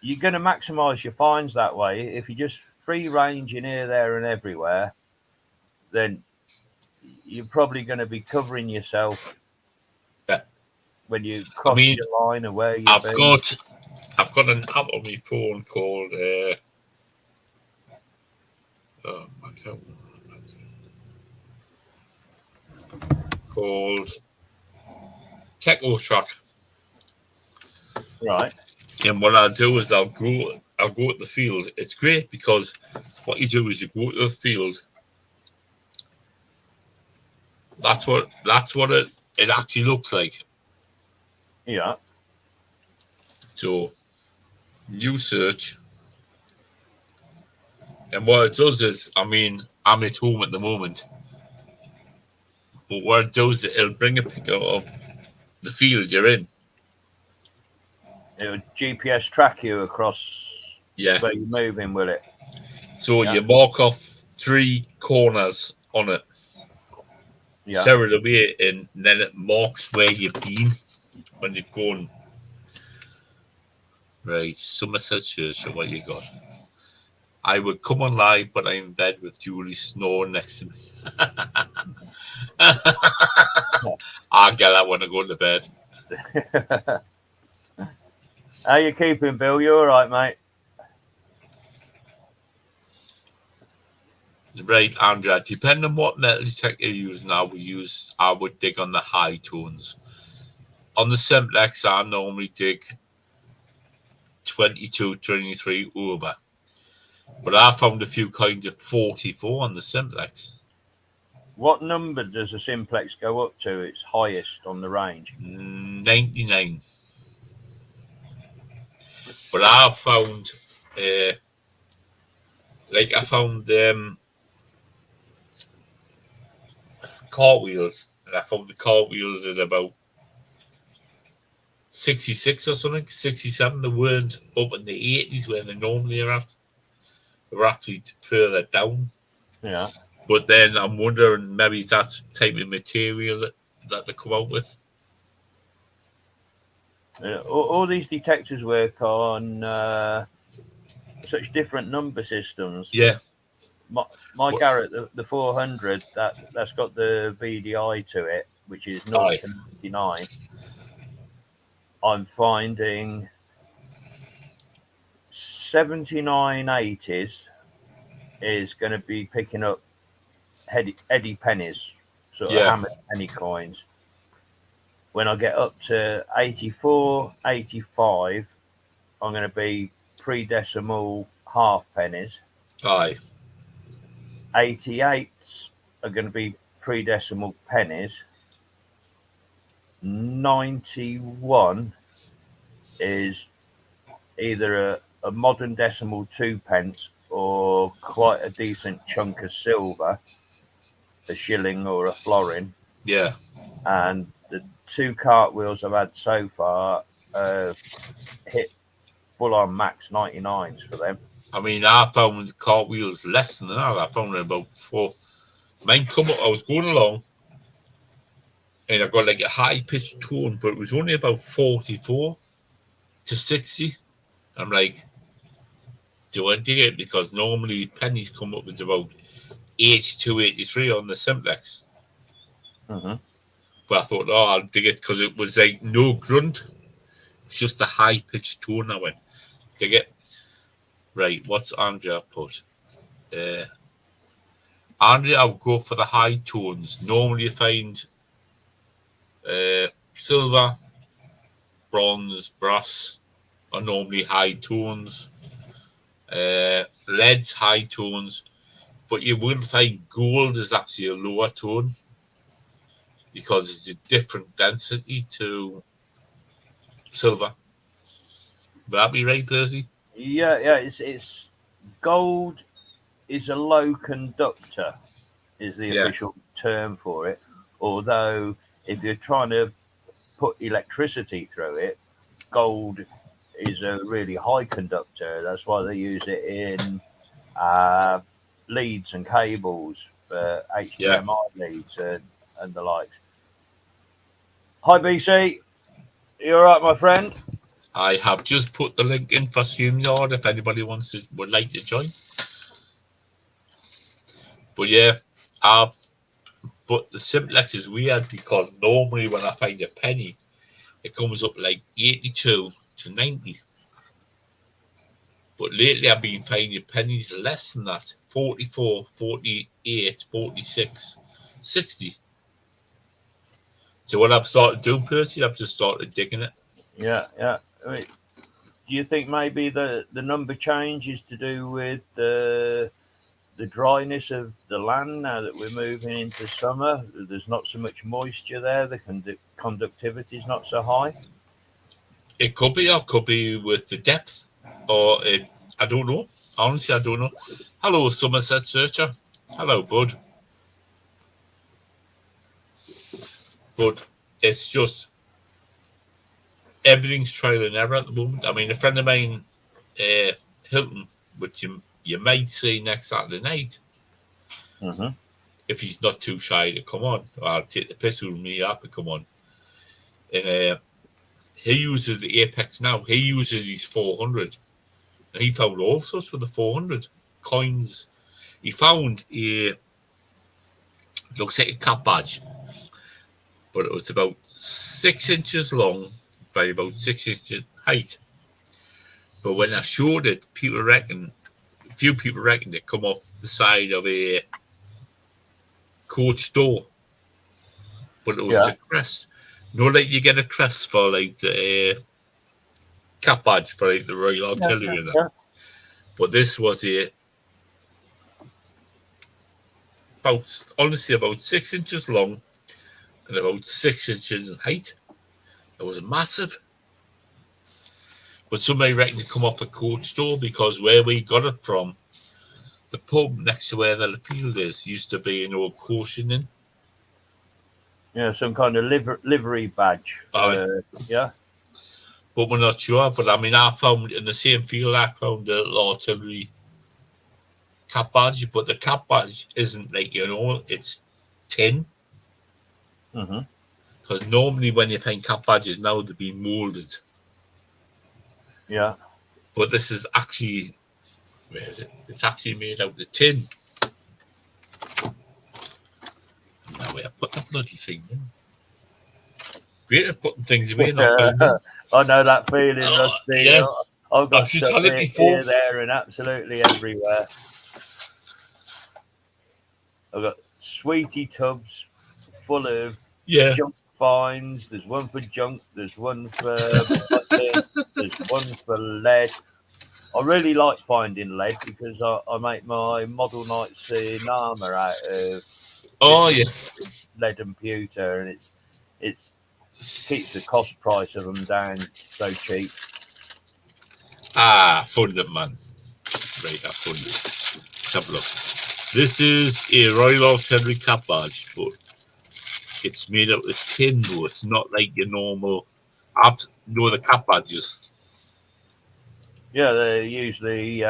You're going to maximise your finds that way. If you just free range in here, there, and everywhere, then you're probably going to be covering yourself. Yeah. When you cross your line of where you've been. I've got an app on my phone called called Techo Track. Right. And what I'll do is I'll go at the field. It's great because what you do is you go to the field. That's what it actually looks like. Yeah. So you search, and what it does is, I mean, I'm at home at the moment, but what it does is it'll bring a picture of the field you're in. It'll GPS track you across where you're moving, will it? So you mark off 3 corners on it. Yeah. Zero it away, and then it marks where you've been when you're going. Right, Somerset Church, what you got? I would come on live, but I'm in bed with Julie snoring next to me. I'll get that when I go to bed. How you keeping, Bill? You all right, mate? Right, Andrea. Depending on what metal detector you use now, I would dig on the high tones. On the Simplex, I normally dig 22, 23 over. But I found a few coins at 44 on the simplex. What number does a simplex go up to its highest on the range? 99. But I found, I found cartwheels, and I found the cartwheels at about 66 or something, 67. They weren't up in the 80s where they normally are at. They were actually further down. Yeah. But then I'm wondering maybe that's the type of material that they come out with. All these detectors work on such different number systems. Yeah. My Garrett, the 400, that's got the VDI to it, which is 0 to 99. I'm finding 7980s is going to be picking up Eddie pennies, sort of hammered penny coins. When I get up to 84, 85, I'm going to be pre-decimal half pennies. Aye. 88s are going to be pre-decimal pennies. 91 is either a modern decimal 2 pence or quite a decent chunk of silver, a shilling or a florin. Yeah. And the 2 cartwheels I've had so far hit full-on max 99s for them. I mean, I found cartwheels less than that. I found about 4. Mine come up, I was going along, and I got like a high-pitched tone, but it was only about 44 to 60. I'm like, do I dig it? Because normally pennies come up with about 82, 83 on the simplex. Mm-hmm. But I thought, I'll dig it because it was like no grunt. It's just a high-pitched tone. I went, dig it. Right, what's Andrea put? Andrea, I'll go for the high tones. Normally you find silver, bronze, brass are normally high tones. Lead's high tones. But you will find gold is actually a lower tone because it's a different density to silver. Would that be right, Percy? Yeah. It's gold is a low conductor, is the official term for it. Although, if you're trying to put electricity through it, gold is a really high conductor. That's why they use it in leads and cables for HDMI leads and the likes. Hi, BC. You all right, my friend? I have just put the link in for StreamYard if anybody would like to join. But yeah, but the simplex is weird because normally when I find a penny, it comes up like 82 to 90. But lately I've been finding pennies less than that, 44, 48, 46, 60. So what I've started doing, Percy, I've just started digging it. Yeah. I mean, do you think maybe the number change is to do with the dryness of the land now that we're moving into summer? There's not so much moisture there. The conductivity is not so high. It could be, or could be with the depth, or I don't know. Honestly, I don't know. Hello, Somerset Searcher. Hello, bud. But it's just everything's trial and error at the moment. I mean, a friend of mine, Hilton, which you might see next Saturday night, if he's not too shy to come on. I'll take the piss with me up and come on. And he uses the Apex now. He uses his 400. And he found all sorts with the 400 coins. He found looks like a cap badge, but it was about 6 inches long by about 6 inches height. But when I showed it, a few people reckon it come off the side of a coach door. But it was a crest. Like you get a crest for like the cap badge for like the Royal Artillery and that. But this was a about 6 inches long and about 6 inches in height. It was massive. But somebody reckon it come off a coach store, because where we got it from, the pub next to where the field is, used to be an old caution inn. Yeah, some kind of livery badge. Yeah. But we're not sure. But I mean, I found in the same field, I found a little artillery cap badge, but the cap badge isn't like, it's tin. Because normally when you find cap badges now, they've been moulded. Yeah. But this is actually, where is it? It's actually made out of tin. And now I put the bloody thing in. Great at putting things away. I know that feeling, Rusty. Yeah. I've got stuff here, there, and absolutely everywhere. I've got sweetie tubs full of junk finds. There's one for junk. There's one for butter. There's one for lead. I really like finding lead because I make my model knights in armour out of lead and pewter, and it's keeps the cost price of them down so cheap. Funded, man. Right, I funded. Let's have a look. This is a Royal Artillery cap badge, but it's made out of tin, though. It's not like your normal, the cap badges. Yeah, they're usually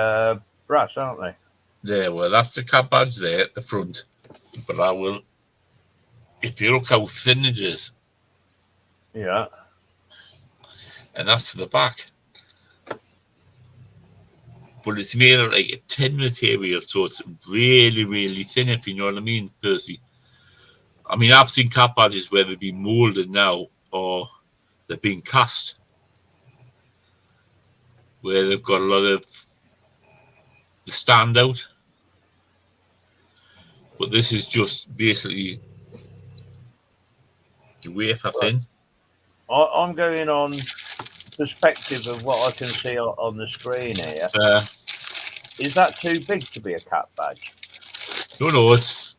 brass, aren't they? Yeah, well, that's the cap badge there at the front. But I will, if you look how thin it is. Yeah. And that's the back. But it's made of like a tin material, so it's really, really thin, if you know what I mean, Percy. I mean, I've seen cap badges where they've been moulded now, or they've been cast, where they've got a lot of the standout. But this is just basically the wafer thin. I'm going on perspective of what I can see on the screen here. Is that too big to be a cap badge? No, it's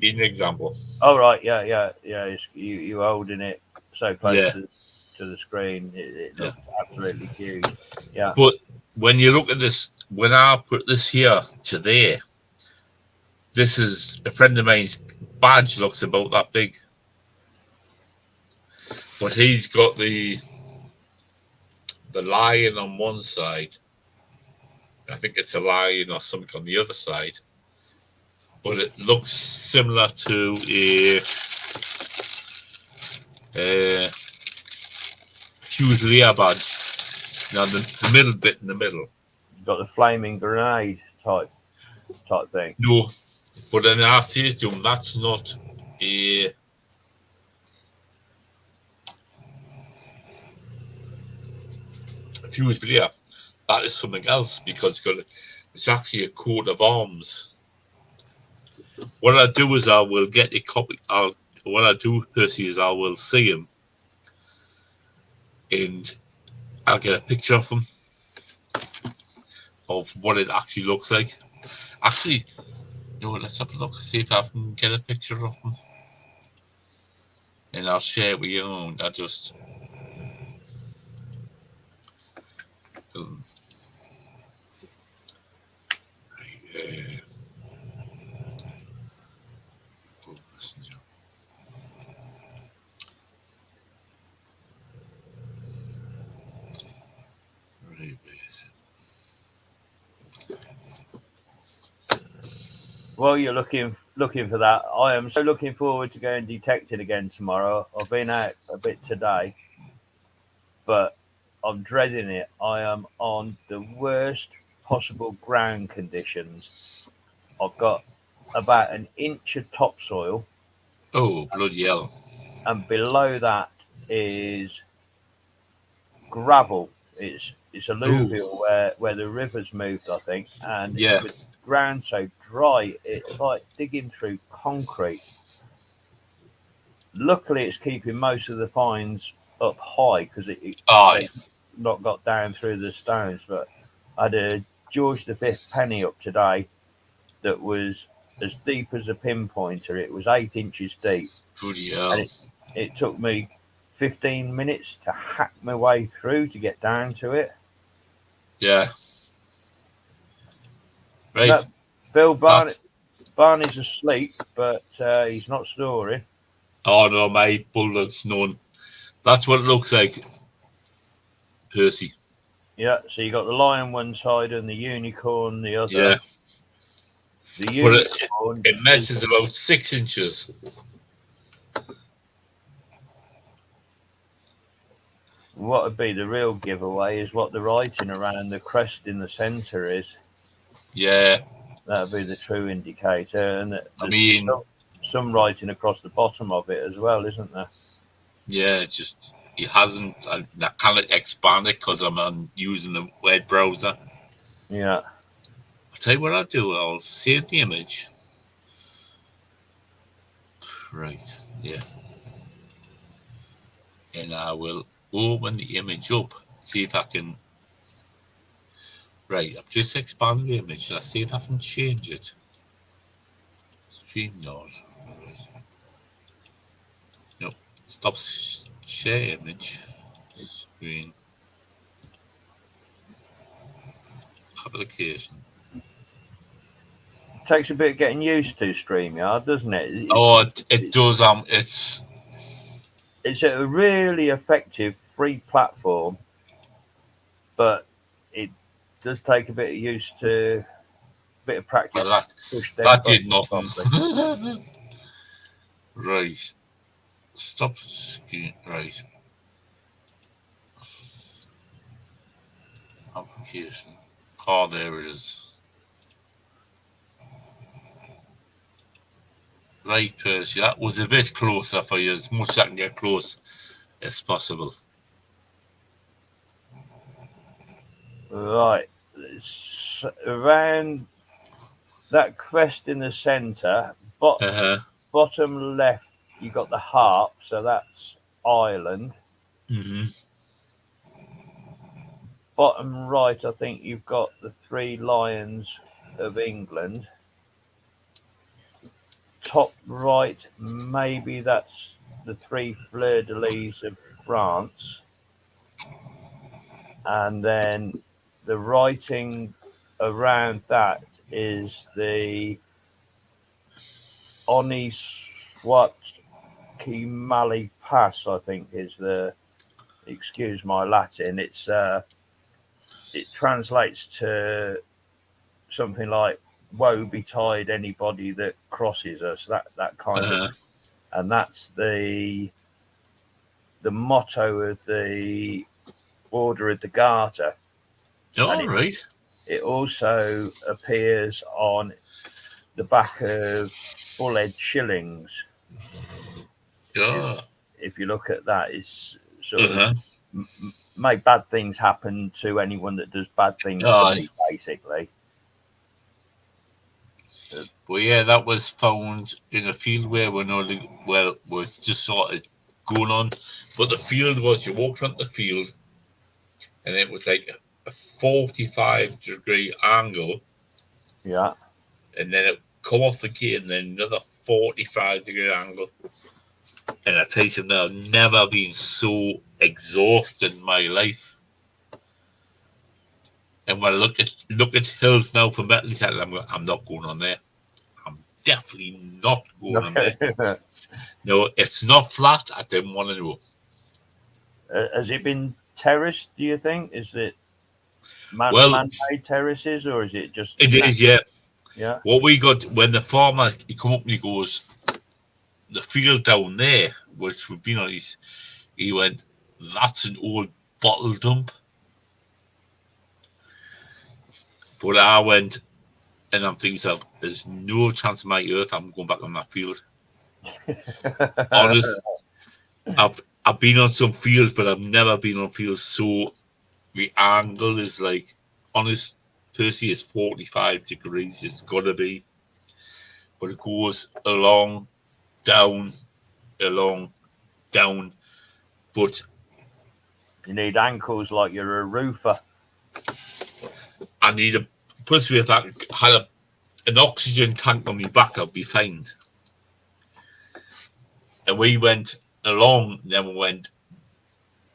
an example. Oh, right, yeah. You holding it so close to the screen, it looks absolutely huge. Yeah. But when you look at this, when I put this here to there, this is a friend of mine's badge, looks about that big. But he's got the lion on one side. I think it's a lion or something on the other side. But it looks similar to a Fusilier badge. Now the middle bit in the middle. You've got the flaming grenade type thing. No, but then I say to him, that's not a Fusilier. That is something else, because it's actually a coat of arms. What I do is I will get a copy. What I do, Percy, is I will see him, and I'll get a picture of him, of what it actually looks like. Actually, let's have a look, see if I can get a picture of him, and I'll share it with you. I just. While you're looking for that, I am so looking forward to going detected again tomorrow. I've been out a bit today, but I'm dreading it. I am on the worst possible ground conditions. I've got about an inch of topsoil. Oh, bloody hell. And below that is gravel. It's alluvial where the river's moved, I think. And with the ground so dry, it's like digging through concrete. Luckily, it's keeping most of the finds up high because it's not got down through the stones. But I had a George V penny up today that was as deep as a pinpointer. It was 8 inches deep. Bloody hell. And it took me 15 minutes to hack my way through to get down to it. Yeah. Right. Bill Barney's asleep, but he's not snoring. Oh no, mate, Bulldog's snoring. That's what it looks like, Percy. Yeah, so you got the lion one side and the unicorn the other. Yeah. The unicorn. It measures about 6 inches. What would be the real giveaway is what the writing around the crest in the centre is. Yeah. That would be the true indicator. And I mean, some writing across the bottom of it as well, isn't there? Yeah, it's just, it hasn't, I can't expand it because I'm using the web browser. Yeah. I'll tell you what I'll do. I'll save the image. Right, yeah. And I will open the image up, see if I can. Right, I've just expanded the image. Let's see if I can change it. StreamYard. Right. Nope. Stop share image. Screen. Application. It takes a bit of getting used to StreamYard, doesn't it? It does. It's a really effective free platform, but it does take a bit of use to, a bit of practice. Well, that did nothing. Right. Stop screen. Right. Application. Oh, there it is. Right, Percy. That was a bit closer for you. As much as I can get close as possible. Right. It's around that crest in the centre, bottom left, you got the harp, so that's Ireland. Mm-hmm. Bottom right, I think you've got the 3 lions of England. Top right, maybe that's the 3 fleur-de-lis of France. And then the writing around that is the Oni Swat Kimali Pass, I think is the, excuse my Latin, it's it translates to something like woe betide anybody that crosses us, that kind of, and that's the motto of the Order of the Garter. Right. It also appears on the back of bullhead shillings. Yeah. If you look at that, it's sort of make bad things happen to anyone that does bad things to me, basically. Well, yeah, that was found in a field where was just sort of going on. But the field was, you walked around the field and it was like a 45-degree angle. Yeah. And then it come off again, and then another 45-degree angle. And I tell you something, I've never been so exhausted in my life. And when I look at hills now from Metal Detector, I'm not going on there. I'm definitely not going on there. No, it's not flat. I didn't want to know. Has it been terraced, do you think? Is it man-made terraces, or is it just... It is, yeah. Yeah. What we got, when the farmer, he come up and he goes, the field down there, which would be nice, he went, that's an old bottle dump. But I went, and I'm thinking to myself, there's no chance of my earth I'm going back on that field. Honest, I've been on some fields, but I've never been on fields so the angle is like, honest, Percy is 45 degrees. It's got to be. But it goes along, down. But you need ankles like you're a roofer. I need a, plus if I had an oxygen tank on my back, I'll be fine. And we went along, then we went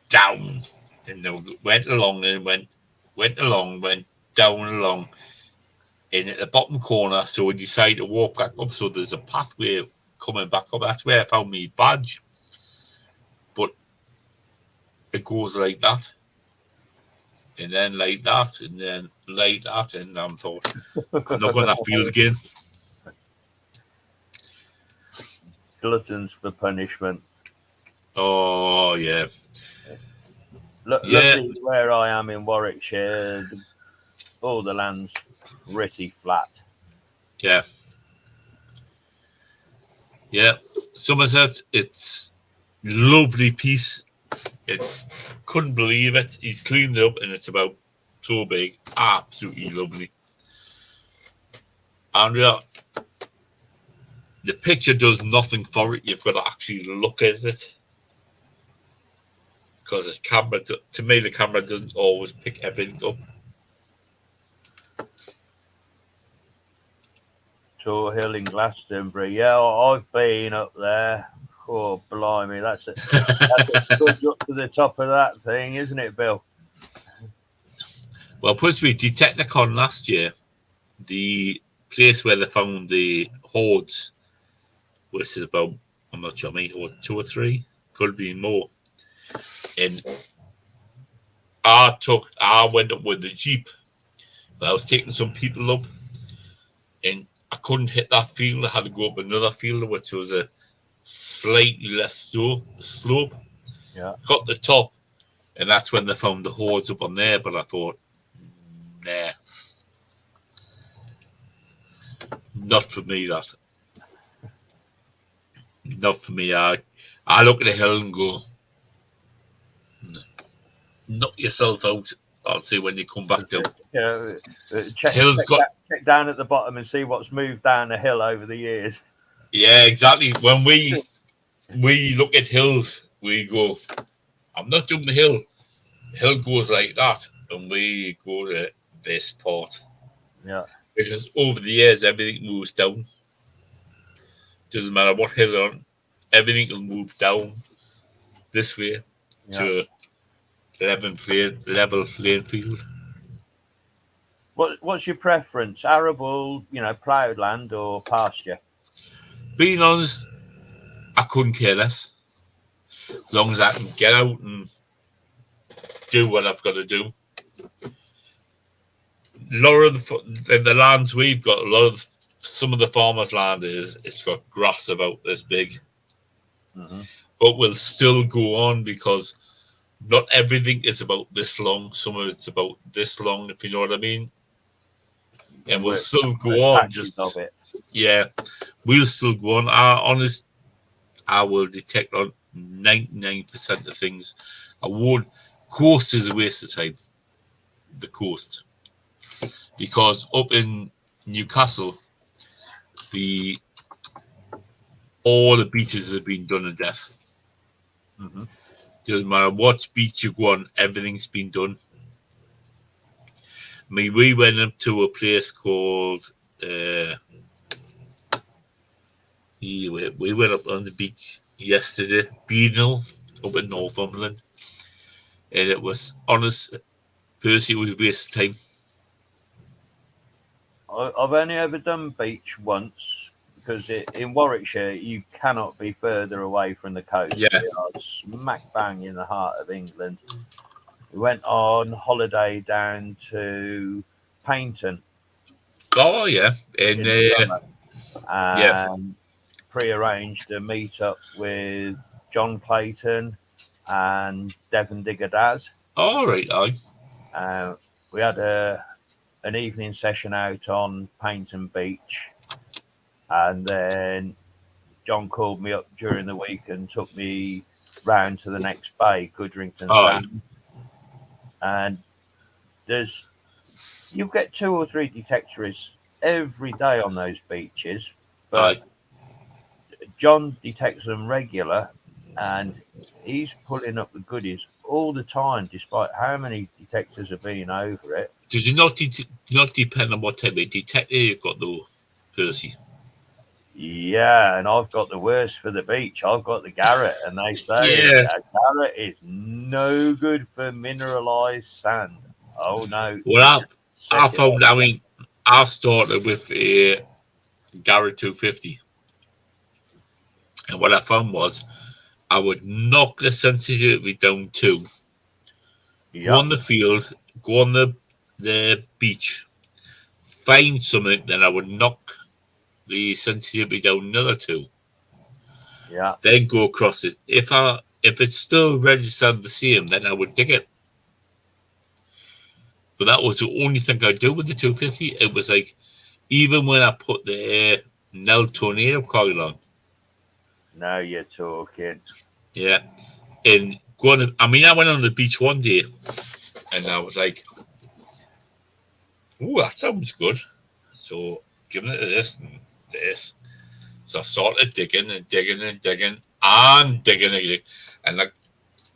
down, and then we went along, and went along, went down along. And at the bottom corner, so we decided to walk back up. So there's a pathway coming back up. That's where I found my badge. But it goes like that, and then like that, and then like that, and I thought, I'm not going to feel again. Gluttons for punishment. Oh, yeah. Luckily, where I am in Warwickshire, all the land's pretty flat. Yeah. Yeah. Somerset, it's lovely piece. It couldn't believe it. He's cleaned it up, and it's about so big. Absolutely lovely. Andrea, the picture does nothing for it. You've got to actually look at it. Because it's camera, to me, the camera doesn't always pick everything up. Tor Hill in Glastonbury. Yeah, I've been up there. Oh, blimey. That's a good up to the top of that thing, isn't it, Bill? Well, supposed to be Detecticon last year, the place where they found the hoards, which is about, I'm not sure, maybe 2 or 3, could be more. And I went up with the Jeep. I was taking some people up, and I couldn't hit that field. I had to go up another field, which was a slightly less slope. Yeah. Got the top, and that's when they found the hoards up on there. But I thought, nah, not for me. That not for me. I look at the hill and go, knock yourself out. I'll see when you come back down. Yeah, check down at the bottom and see what's moved down the hill over the years. Yeah, exactly. When we look at hills, we go, I'm not doing the hill. The hill goes like that, and we go to this part. Yeah. Because over the years, everything moves down. Doesn't matter what hill you're on, everything will move down this way to level playing field. What's your preference? Arable, ploughed land or pasture? Being honest, I couldn't care less. As long as I can get out and do what I've got to do. A lot of the lands we've got, some of the farmers' land it's got grass about this big. Mm-hmm. But we'll still go on because not everything is about this long. Some of it's about this long, if you know what I mean. And we'll still go on. We'll still go on. I will detect on 99% of things. I won't. Coast is a waste of time. The coast. Because up in Newcastle, all the beaches have been done to death. Mm-hmm. Doesn't matter what beach you go on, everything's been done. I mean, we went up to a place called we went up on the beach yesterday, Beadnell, up in Northumberland, and it was honest. Personally, it was a waste of time. I've only ever done beach once because in Warwickshire you cannot be further away from the coast. Yeah, we are smack bang in the heart of England. We went on holiday down to Paynton. Oh yeah, and pre-arranged a meet-up with John Clayton and Devon Digger Daz. All right, we had an evening session out on Paynton Beach, and then John called me up during the week and took me round to the next bay, Goodrington Sand. And you get 2 or 3 detectorists every day on those beaches, but John detects them regular, and he's pulling up the goodies all the time, despite how many detectors have been over it. Did you not depend on what type of detector you've got though? Percy. Yeah, and I've got the worst for the beach. I've got the Garrett, and they say that Garrett is no good for mineralized sand. Oh no! Well, I found. I mean, I started with a Garrett 250, and what I found was I would knock the sensitivity down to go on the field, go on the beach, find something, then I would knock the sensitivity down another 2. Yeah. Then go across it. If it's still registered the same, then I would dig it. But that was the only thing I do with the 250. It was like, even when I put the Nell Tornado coil on. Now you're talking. Yeah. And I went on the beach one day and I was like, "Ooh, that sounds good." So giving it this and this. So I started digging and digging and digging and digging again. And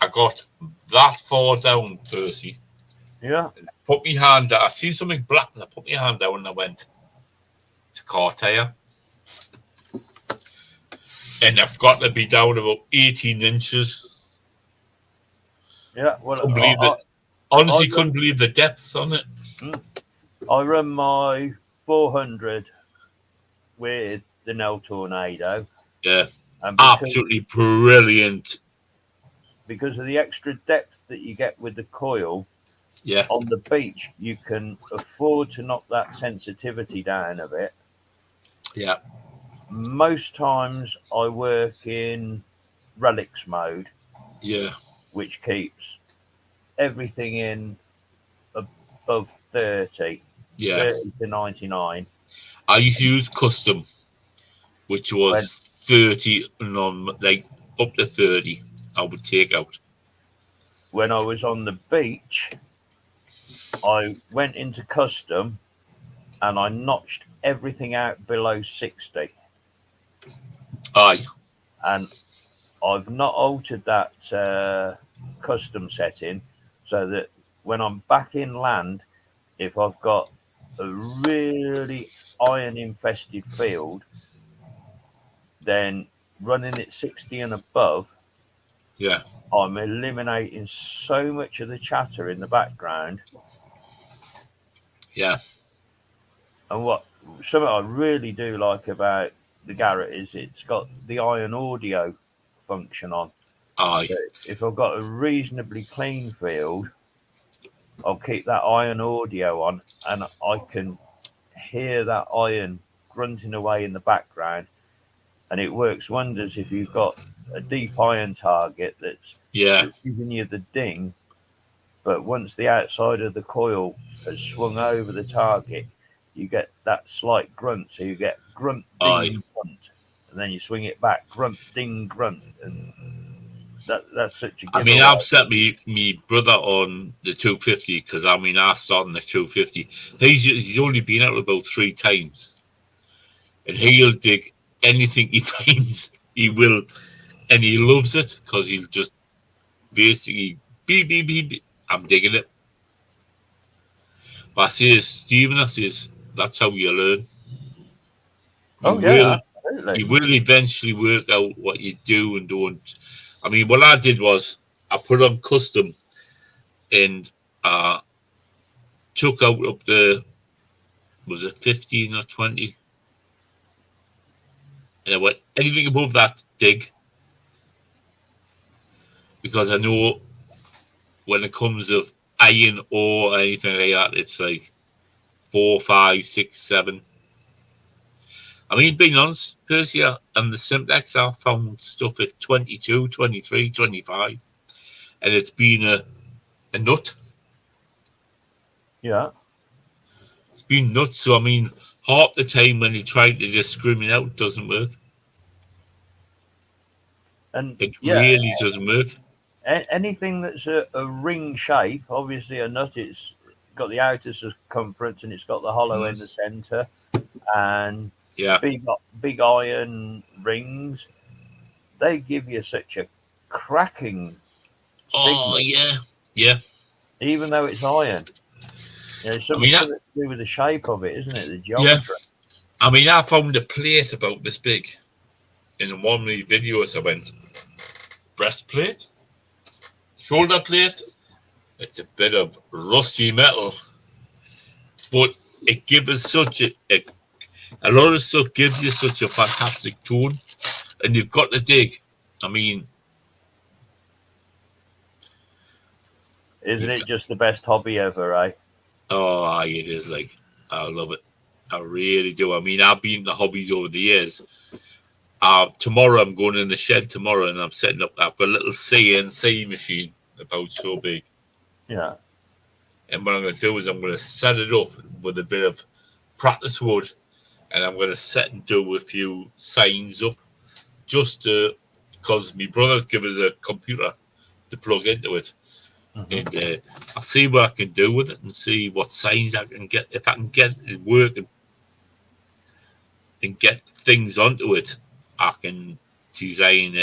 I got that far down, Percy. Yeah. And I put my hand down. I seen something black and I put my hand down and I went, "It's a car tire." And I've got to be down about 18 inches. Yeah, well, couldn't believe the depth on it. I run my 400 with the Nell Tornado. Yeah, absolutely brilliant. Because of the extra depth that you get with the coil, on the beach, you can afford to knock that sensitivity down a bit. Yeah. Most times I work in relics mode. Yeah. Which keeps everything in above 30. Yeah. 30 to 99. I used to use custom, which was 30 and like up to 30. I would take out. When I was on the beach, I went into custom and I notched everything out below 60. Aye. And I've not altered that custom setting so that when I'm back in land, if I've got a really iron infested field, then running it 60 and above, I'm eliminating so much of the chatter in the background. Yeah. And something I really do like about the Garrett is it's got the iron audio function on. Aye. So if I've got a reasonably clean field, I'll keep that iron audio on and I can hear that iron grunting away in the background. And it works wonders if you've got a deep iron target that's giving you the ding. But once the outside of the coil has swung over the target, you get that slight grunt. So you get grunt, ding, grunt. And then you swing it back, grunt, ding, grunt. And that's such a giveaway. I've set me brother on the 250 because I started on the 250. He's only been out about 3 times, and he'll dig anything he finds. He will, and he loves it because he'll just basically beep beep beep. I'm digging it. But I says, Stephen, that's how you learn. Absolutely. You will eventually work out what you do and don't. What I did was I put on custom and took out up the, was it 15 or 20? And I went, anything above that, dig. Because I know when it comes of iron or anything like that, it's like 4, 5, 6, 7. Being honest, Percy, and the Simplex, I found stuff at 22, 23, 25. And it's been a nut. Yeah. It's been nuts. So, half the time when you try to just scream out, it doesn't work. And it really doesn't work. Anything that's a ring shape, obviously a nut, it's got the outer circumference and it's got the hollow in the center. And big iron rings, they give you such a cracking signal. Yeah. Even though it's iron. Something to do with the shape of it, isn't it? The geometry. I mean, I found a plate about this big in one of the videos. I went, breastplate, shoulder plate. It's a bit of rusty metal, but it gives us such a lot of stuff gives you such a fantastic tone, and you've got to dig. I mean, isn't it just the best hobby ever, eh? Oh, it is. Like, I love it. I really do. I mean, I've been in the hobbies over the years. Tomorrow I'm going in the shed tomorrow, and I'm setting up. I've got a little CNC machine about so big. Yeah. And what I'm going to do is I'm going to set it up with a bit of practice wood, and I'm going to set and do a few signs up, just because my brother's given us a computer to plug into it. Mm-hmm. And I'll see what I can do with it and see what signs I can get. If I can get it working and get things onto it, I can design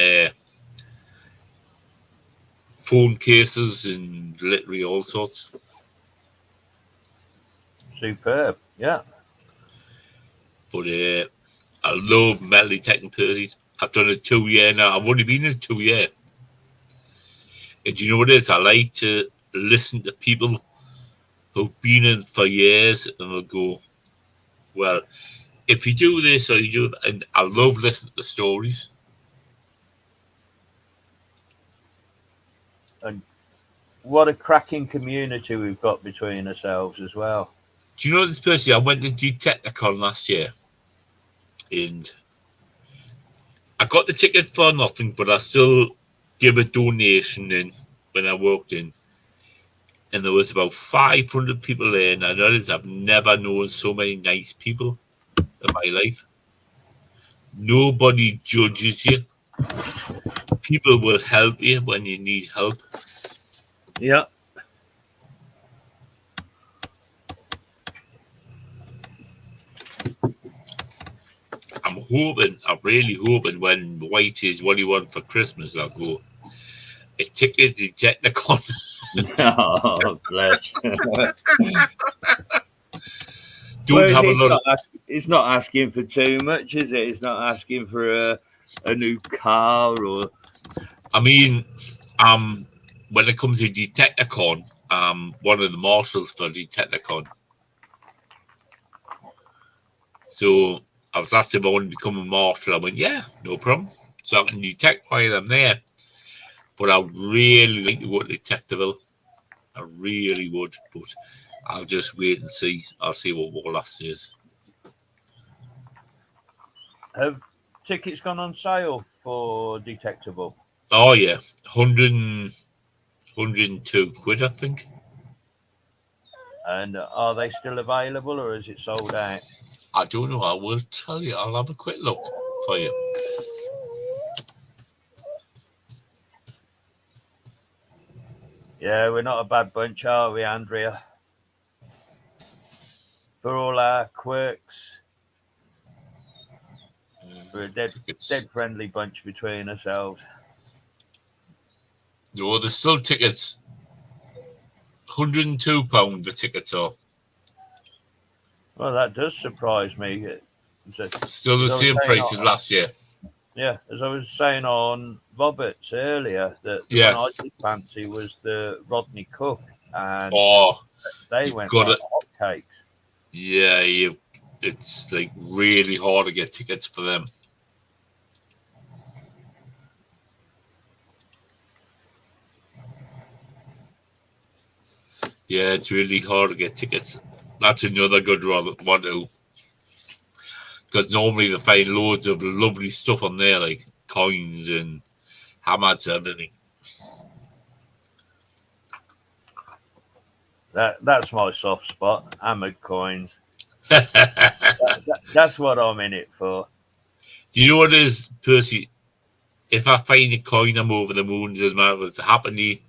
phone cases and literally all sorts. Superb, yeah. But I love metal detecting, Percy. I've done it 2 years now. I've only been in 2 years. And do you know what it is? I like to listen to people who've been in for years, and they'll go, well, if you do this or you do that, and I love listening to stories. And what a cracking community we've got between ourselves as well. Do you know this person? I went to Detecticon last year, and I got the ticket for nothing, but I still give a donation in when I walked in. And there was about 500 people there, and I noticed I've never known so many nice people in my life. Nobody judges you. People will help you when you need help. Yeah. I'm really hoping when White is what you want for Christmas, I'll go a ticket to Detecticon. Oh, bless. It's not asking for too much, is it? It's not asking for a new car or. I mean, when it comes to Detecticon, one of the marshals for Detecticon. So I was asked if I wanted to become a marshal. I went, yeah, no problem. So I can detect while I'm there. But I would really like to go to Detectiveville. I really would, but I'll just wait and see. I'll see what Wallace says. Have tickets gone on sale for Detectiveville? Oh, yeah. 102 quid, I think. And are they still available, or is it sold out? I don't know. I will tell you. I'll have a quick look for you. Yeah, we're not a bad bunch, are we, Andrea? For all our quirks, we're a dead friendly bunch between ourselves. No, there's still tickets. £102 the tickets are. Well, that does surprise me. Still the same price as last year. Yeah, as I was saying on Roberts earlier, that the one I did fancy was the Rodney Cook, and they went like hotcakes. Yeah, it's like really hard to get tickets for them. Yeah, it's really hard to get tickets. That's another good one too. Because normally they find loads of lovely stuff on there, like coins and hammers and everything. That's my soft spot, hammered coins. That's what I'm in it for. Do you know what it is, Percy? If I find a coin, I'm over the moon. Doesn't matter if it's a halfpenny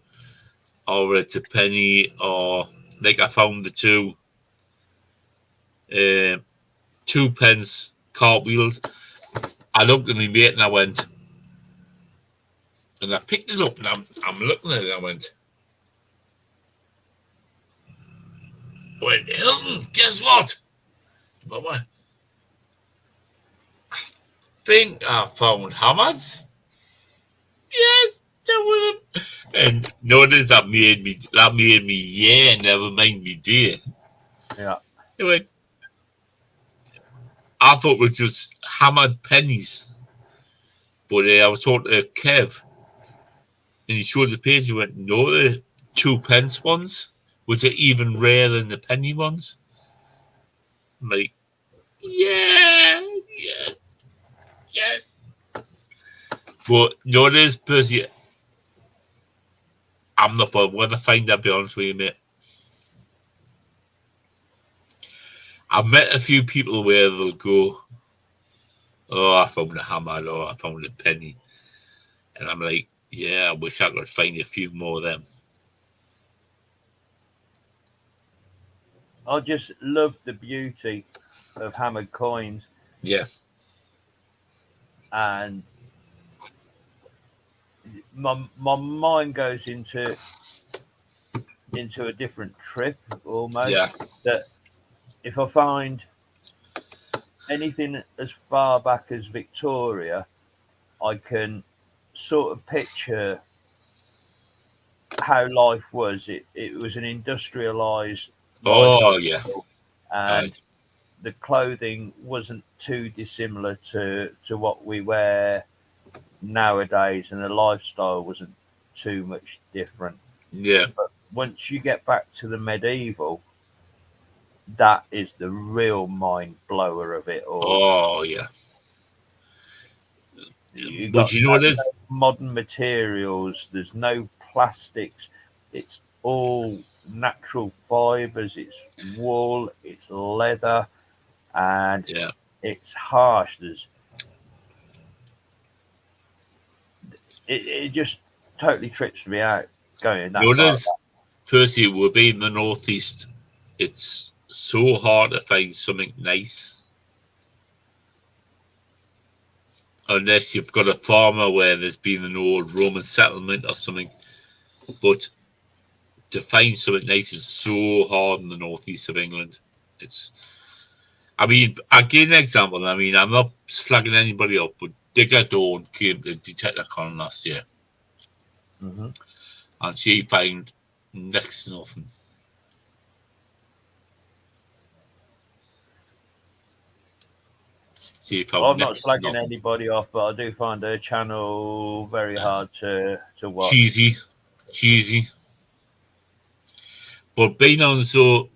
or it's a penny, or like I found the two pence cartwheels. I looked at my mate and I went, and I picked it up and I'm looking at it and I went, Hilton, guess what? What? think I found hammers. Yes, that was them. And notice that made me yeah, never mind me dear. Yeah. Anyway, I thought it was just hammered pennies. But I was talking to Kev, and he showed the page. He went, no, the 2p ones, which are even rarer than the penny ones. I'm like, yeah. But notice, Percy, I'm not bothered. When I find that, be honest with you, mate. I've met a few people where they'll go, oh, I found a hammer, or I found a penny. And I'm like, yeah, I wish I could find a few more of them. I just love the beauty of hammered coins. Yeah. And my mind goes into a different trip almost. Yeah. That if I find anything as far back as Victoria, I can sort of picture how life was. It was an industrialized Oh, yeah. And the clothing wasn't too dissimilar to what we wear nowadays, and the lifestyle wasn't too much different. Yeah. But once you get back to the medieval, that is the real mind blower of it all. Oh, yeah. But you know what? There's modern materials. There's no plastics. It's all natural fibers. It's wool. It's leather, and it's harsh. It just totally trips me out going that far. Percy, we'll be in the northeast. It's so hard to find something nice. Unless you've got a farmer where there's been an old Roman settlement or something. But to find something nice is so hard in the northeast of England. I'll give an example. I mean, I'm not slagging anybody off, but Digger Dawn came to Detecticon last year. Mm-hmm. And she found next to nothing. I'm not slagging anybody off, but I do find her channel very hard to watch. Cheesy. But being on, so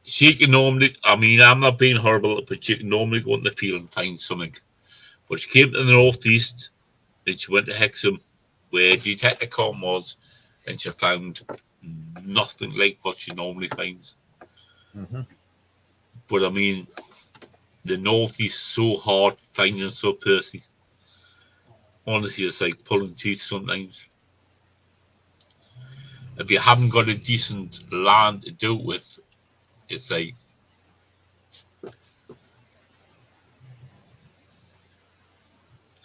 she can normally, I'm not being horrible, but she can normally go in the field and find something. But she came to the northeast, and she went to Hexham, where Detecticon was, and she found nothing like what she normally finds. Mm-hmm. But the northeast is so hard finding stuff, Percy. Honestly, it's like pulling teeth sometimes. If you haven't got a decent land to do it with, it's like.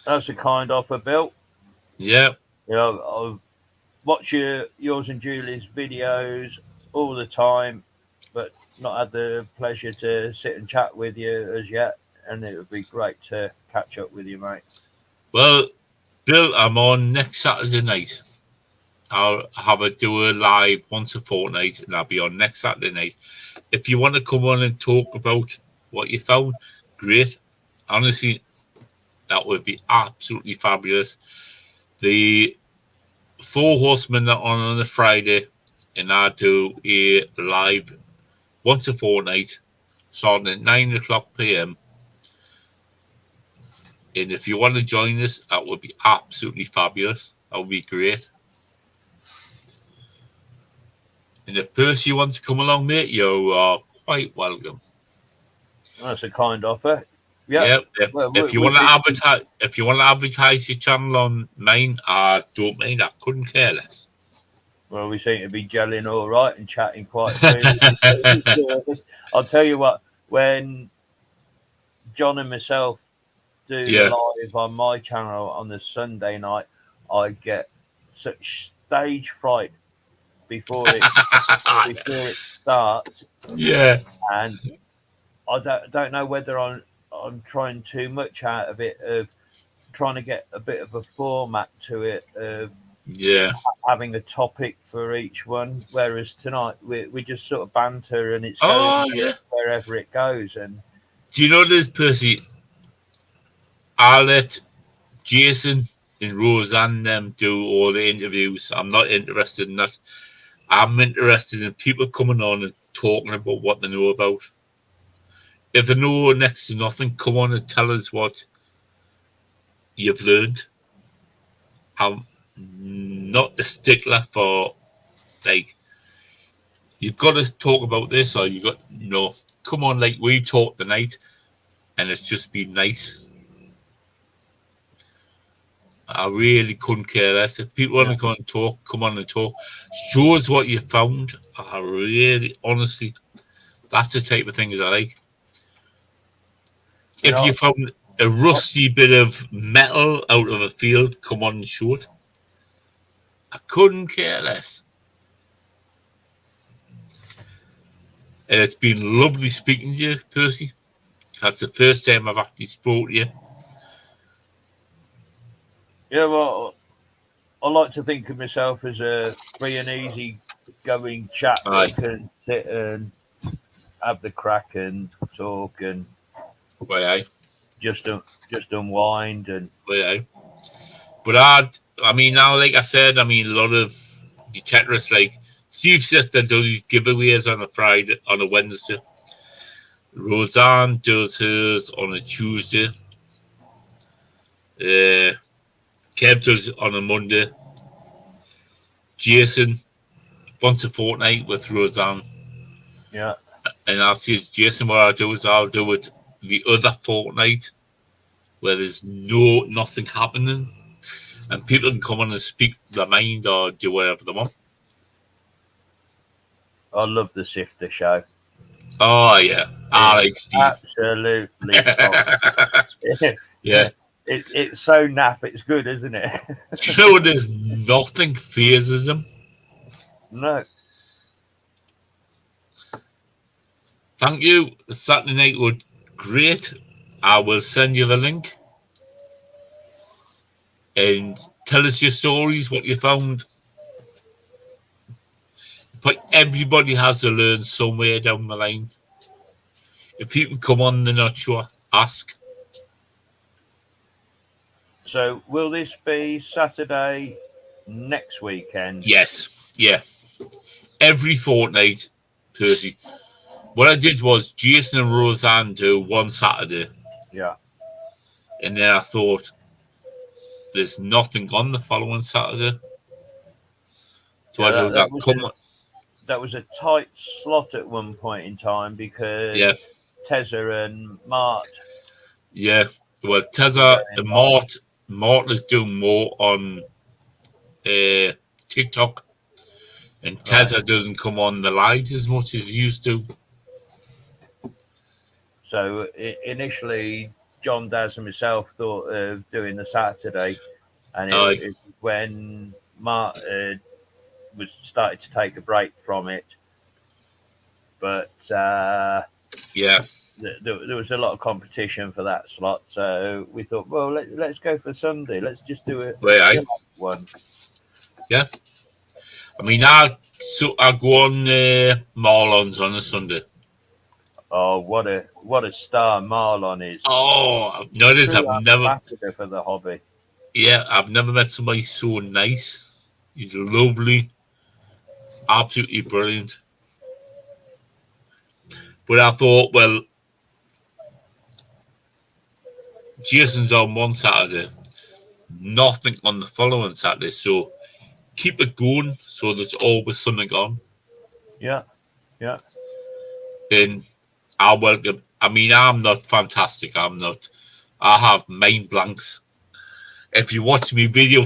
That's a kind offer, Bill. Yeah. I watch yours and Julie's videos all the time, but not had the pleasure to sit and chat with you as yet. And it would be great to catch up with you, mate. Well, Bill, I'm on next Saturday night. I'll do a live once a fortnight, and I'll be on next Saturday night. If you want to come on and talk about what you found, great. Honestly, that would be absolutely fabulous. The 4 Horsemen are on a Friday, and I do a live once a fortnight, starting at 9:00 p.m. And if you want to join us, that would be absolutely fabulous. That would be great. And if Percy wants to come along, mate, you are quite welcome. That's a kind offer. Yeah. If you want to advertise your channel on mine, I don't mind. I couldn't care less. Well, we seem to be gelling all right and chatting quite freely. I'll tell you what, when John and myself do live on my channel on the Sunday night, I get such stage fright before it starts. Yeah. And I don't know whether I'm I'm trying too much out of it, of trying to get a bit of a format to it, of having a topic for each one. Whereas tonight we just sort of banter and it's going wherever it goes. And do you know this, Percy? I'll let Jason and Roseanne them do all the interviews. I'm not interested in that. I'm interested in people coming on and talking about what they know about. If they know next to nothing, come on and tell us what you've learned. I'm not a stickler for, like, you've got to talk about this, or you got, come on, like we talked tonight, and it's just been nice. I really couldn't care less. If people want to come and talk, come on and talk. Show us what you found. I really, honestly, that's the type of things I like. If you found a rusty bit of metal out of a field, come on and show it. I couldn't care less. And it's been lovely speaking to you, Percy. That's the first time I've actually spoke to you. Yeah, well, I like to think of myself as a free and easy going chap that can sit and have the crack and talk and just unwind and. But I mean, now, like I said, a lot of the terrorists, like Steve Sifter does his giveaways on a Friday, on a Wednesday. Roseanne does hers on a Tuesday. Kev does it on a Monday. Jason once a fortnight with Roseanne. Yeah. And I'll say, Jason, what I'll do is I'll do it the other fortnight where there's nothing happening. And people can come on and speak their mind or do whatever they want. I love the Sifter show. Oh, yeah. I like Steve. Absolutely top. Yeah. It's so naff. It's good, isn't it? There's nothing phases him. No. Thank you. Saturday night was great. I will send you the link. And tell us your stories, what you found. But everybody has to learn somewhere down the line. If people come on, they're not sure, ask. So, will this be Saturday next weekend? Yes. Yeah. Every fortnight, Percy. What I did was Jason and Roseanne do one Saturday. Yeah. And then I thought, there's nothing on the following Saturday. So I was like, come on. That was a tight slot at one point in time because Tezza and Mart. Yeah. Well, Tezza and Mart is doing more on TikTok. And Tezza doesn't come on the lives as much as he used to. So initially, John Daz and myself thought of doing the Saturday. And it when Mart was started to take a break from it. But there was a lot of competition for that slot. So we thought, well, let's go for Sunday. Let's just do it. One. Yeah. I mean, I go on Marlon's on a Sunday. Oh, what a star Marlon is! Oh, notice I've never ambassador for the hobby. Yeah, I've never met somebody so nice. He's lovely, absolutely brilliant. But I thought, well, Jason's on one Saturday, nothing on the following Saturday, so keep it going so there's always something on. Yeah. And I welcome. I mean, I'm not fantastic. I'm not. I have mind blanks. If you watch me video,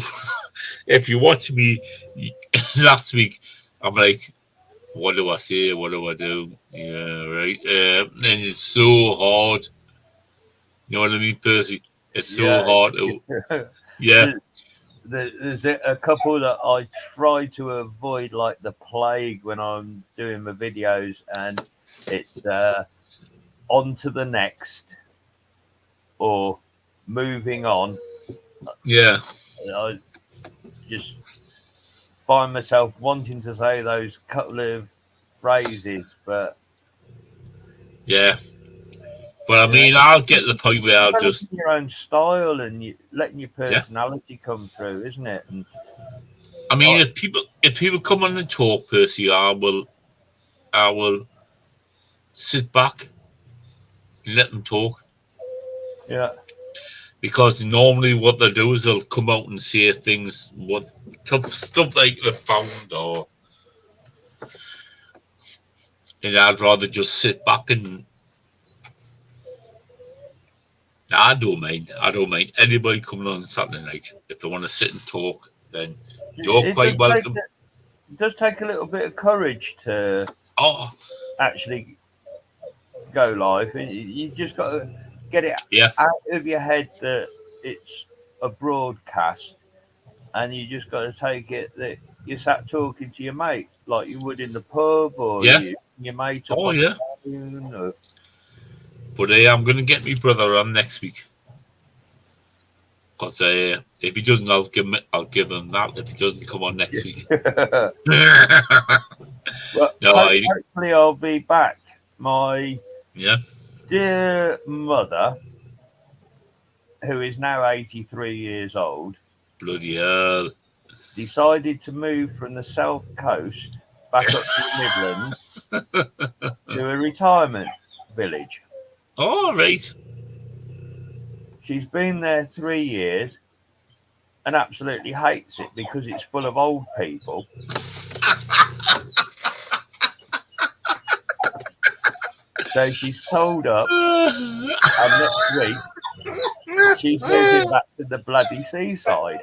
if you watch me last week, I'm like, what do I say? What do I do? Yeah, right. And it's so hard. You know what I mean, Percy? It's so hard. Yeah. There's a couple that I try to avoid like the plague when I'm doing my videos, and it's on to the next. or moving on. Yeah. I just find myself wanting to say those couple of phrases, but yeah. But I mean, I'll get to the point where I'll just your own style and letting your yeah. personality come through, isn't it? And I mean, if people come on and talk, Percy, I will sit back and let them talk. Yeah. Because normally what they'll do is they'll come out and say things, what tough stuff like they found, or and I'd rather just sit back and I don't mind. I don't mind anybody coming on Saturday night if they want to sit and talk. Then you're It quite welcome. It does take a little bit of courage to actually go live. You just got to get it out of your head that it's a broadcast, and you just got to take it that you sat talking to your mate like you would in the pub, or your mate up on the phone. Or... But I'm going to get my brother on next week. Because if he doesn't, I'll give him that. If he doesn't come on next week. Well, hopefully I'll be back. My dear mother, who is now 83 years old, bloody hell, decided to move from the South Coast back up to the Midlands to a retirement village. Oh, right. She's been there 3 years and absolutely hates it because it's full of old people. So she's sold up, and next week she's moving back to the bloody seaside.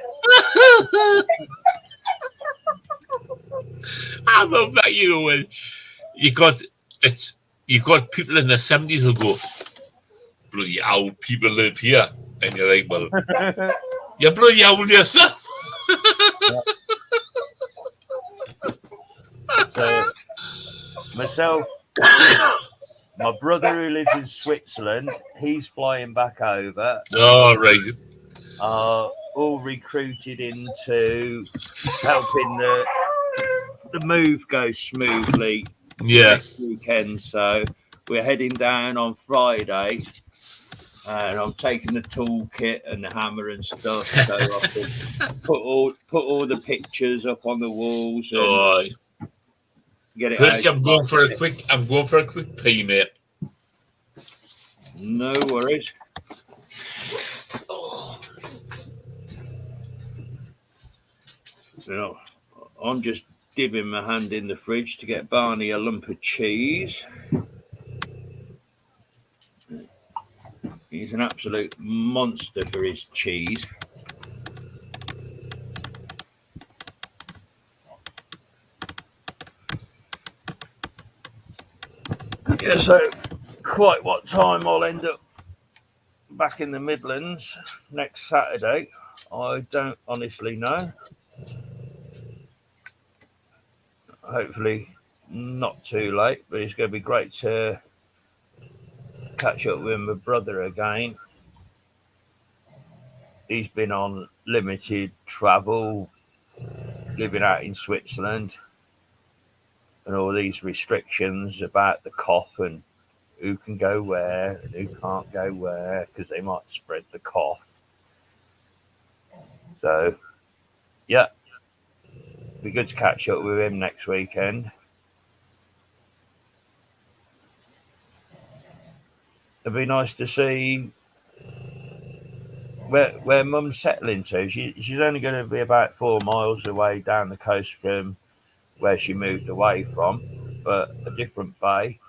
I love that, when you got people in the 70s who go, bloody old people live here, and you're like, well, you're bloody old yourself. So myself, my brother who lives in Switzerland, he's flying back over. Oh, right. All recruited into helping the move go smoothly next weekend. So we're heading down on Friday, and I'm taking the toolkit and the hammer and stuff, so I can put all the pictures up on the walls and get it Percy, out. I'm going for a quick pee, mate. No worries. I'm just dipping my hand in the fridge to get Barney a lump of cheese. He's an absolute monster for his cheese. Yeah, so quite what time I'll end up back in the Midlands next Saturday, I don't honestly know. Hopefully not too late, but it's going to be great to catch up with my brother again. He's been on limited travel, living out in Switzerland, and all these restrictions about the cough and who can go where and who can't go where because they might spread the cough. So, yeah, be good to catch up with him next weekend. It'd be nice to see where Mum's settling to. She's only going to be about 4 miles away down the coast from where she moved away from, but a different bay.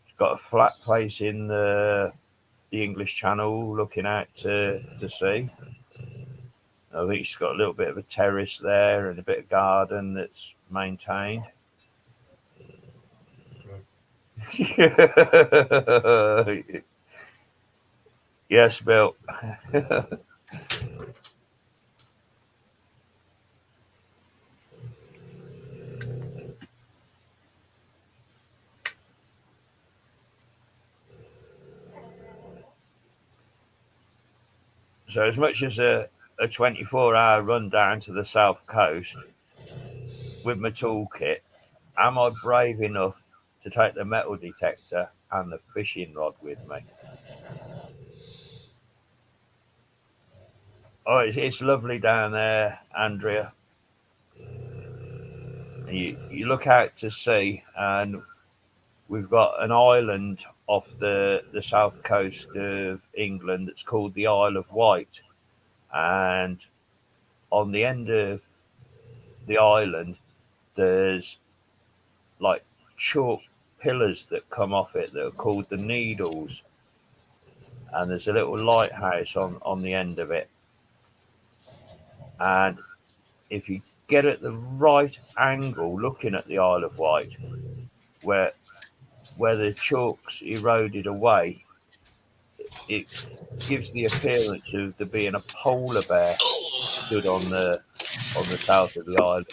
She's got a flat place in the English Channel looking out to sea. I think she's got a little bit of a terrace there and a bit of garden that's maintained. Yes, Bill. So as much as a 24-hour run down to the south coast with my toolkit, am I brave enough to take the metal detector and the fishing rod with me? Oh, it's lovely down there, Andrea. You look out to sea, and we've got an island off the south coast of England that's called the Isle of Wight. And on the end of the island, there's like chalk pillars that come off it that are called the Needles. And there's a little lighthouse on the end of it. And if you get at the right angle looking at the Isle of Wight, where the chalk's eroded away, it gives the appearance of there being a polar bear stood on the south of the island.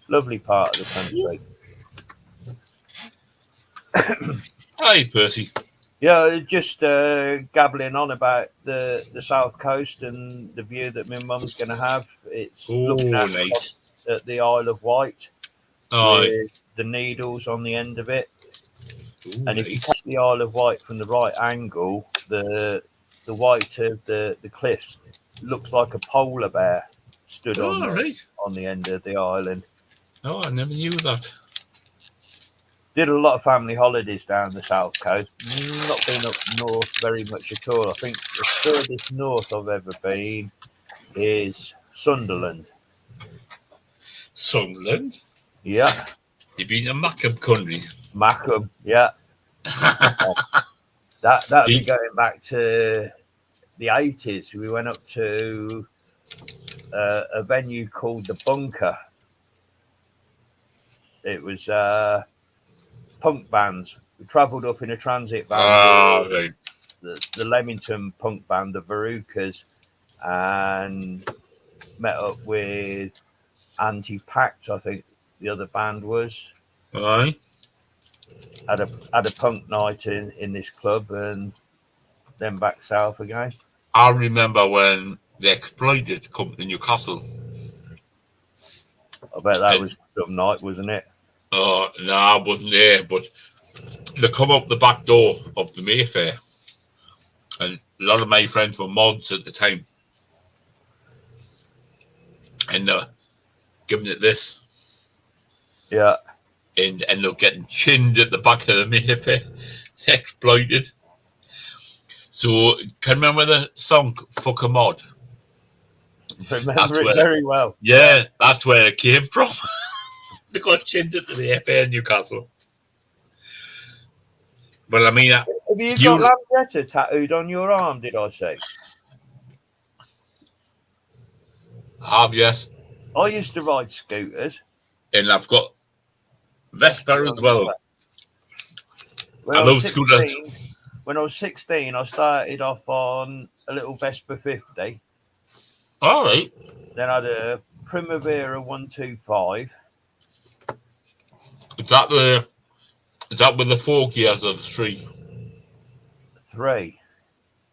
Lovely part of the country. Hi, Percy. Yeah, just gabbling on about the south coast and the view that my mum's going to have. It's looking out nice. at the Isle of Wight with the Needles on the end of it. Ooh, and if you catch the Isle of Wight from the right angle, the white of the cliffs looks like a polar bear stood on the end of the island. Oh, I never knew that. Did a lot of family holidays down the south coast. Not been up north very much at all. I think the furthest north I've ever been is Sunderland. Sunderland? Yeah. You've been to Mackham country? Mackham, yeah. That'd be going back to the 80s. We went up to a venue called the Bunker. It was punk bands. We travelled up in a transit van with the Leamington punk band, the Verucas, and met up with Anti-Pact, I think the other band was. Right. Had a punk night in this club and then back south again. I remember when the Exploited come to Newcastle. I bet that was some night, wasn't it? Oh, no, I wasn't there, but they come up the back door of the Mayfair, and a lot of my friends were mods at the time, and giving it this. Yeah. And end up getting chinned at the back of the Mayfair. Exploited. So, can you remember the song Fuck a Mod? Remember it very well. Yeah, that's where it came from. They got chinned at the Mayfair in Newcastle. But I mean, have you got Lambretta tattooed on your arm, did I say? I have, yes. I used to ride scooters. And I've got Vespa as well. I love scooters. When I was 16, I started off on a little Vespa 50. All right. Then I had a Primavera 125. Is that with the 4 gears or the 3? 3.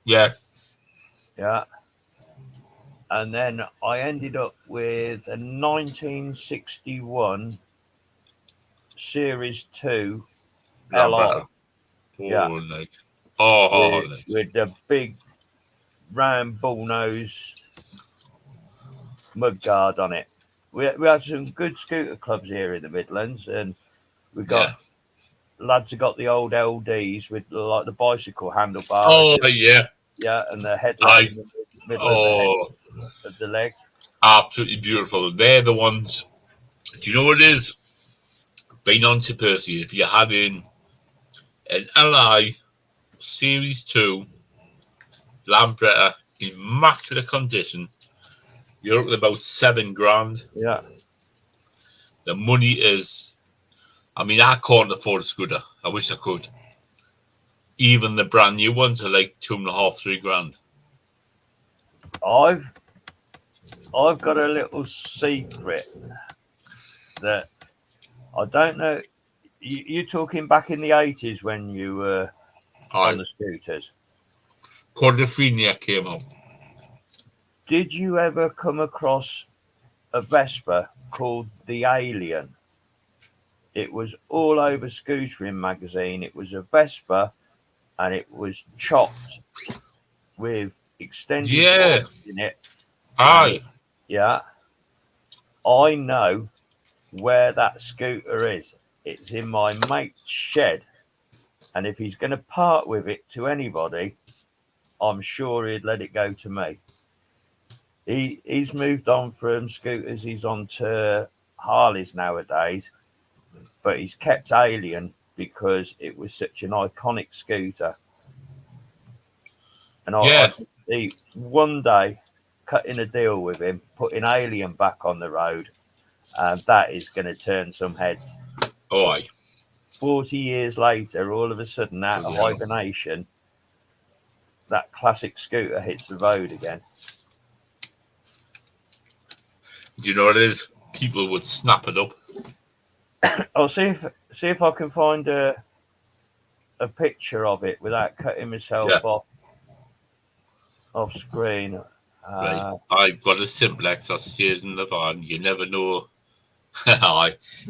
Yeah. Yeah. And then I ended up with a 1961 Series 2 LI. Oh, yeah. Nice. Oh, nice. With the big round bullnose mudguard on it. We had some good scooter clubs here in the Midlands, and we got lads who got the old LDs with like the bicycle handlebars. Oh, yeah. Yeah, and the headlight in the middle of the leg. Absolutely beautiful. They're the ones. Do you know what it is? Being on to Percy, if you're having an LI Series 2 Lambretta in immaculate condition, you're up at about $7,000. Yeah. The money is, I mean, I can't afford a scooter. I wish I could. Even the brand new ones are like $2,500, $3,000. I've got a little secret that I don't know. You're talking back in the 80s when you were on the scooters. Quadrifonia came out. Did you ever come across a Vespa called the Alien? It was all over Scootering magazine. It was a Vespa, and it was chopped with extended Yeah. boards in it. Aye. Yeah. I know where that scooter is. It's in my mate's shed. And if he's going to part with it to anybody, I'm sure he'd let it go to me. He's moved on from scooters. He's on to Harleys nowadays. But he's kept Alien because it was such an iconic scooter. And I just see one day cutting a deal with him, putting Alien back on the road, and that is going to turn some heads. Oh, aye. 40 years later, all of a sudden, out of hibernation, that classic scooter hits the road again. Do you know what it is? People would snap it up. I'll see if I can find a picture of it without cutting myself off screen. Right. I've got a simplex that stays in the van. You never know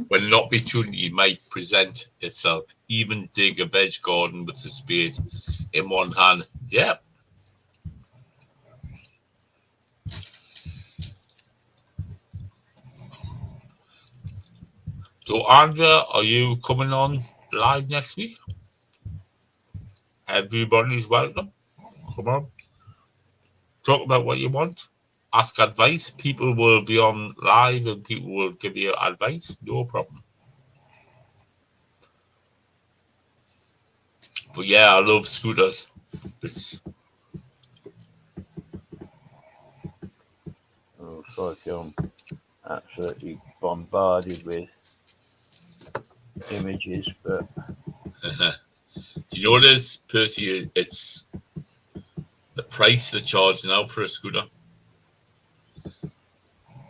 when an opportunity might present itself. Even dig a veg garden with the spade in one hand. Yeah. So, Andrea, are you coming on live next week? Everybody's welcome. Come on. Talk about what you want. Ask advice. People will be on live and people will give you advice. No problem. But yeah, I love scooters. Oh, fuck, I'm absolutely bombarded with images, but do you know what it is, Percy? It's the price they charge now for a scooter.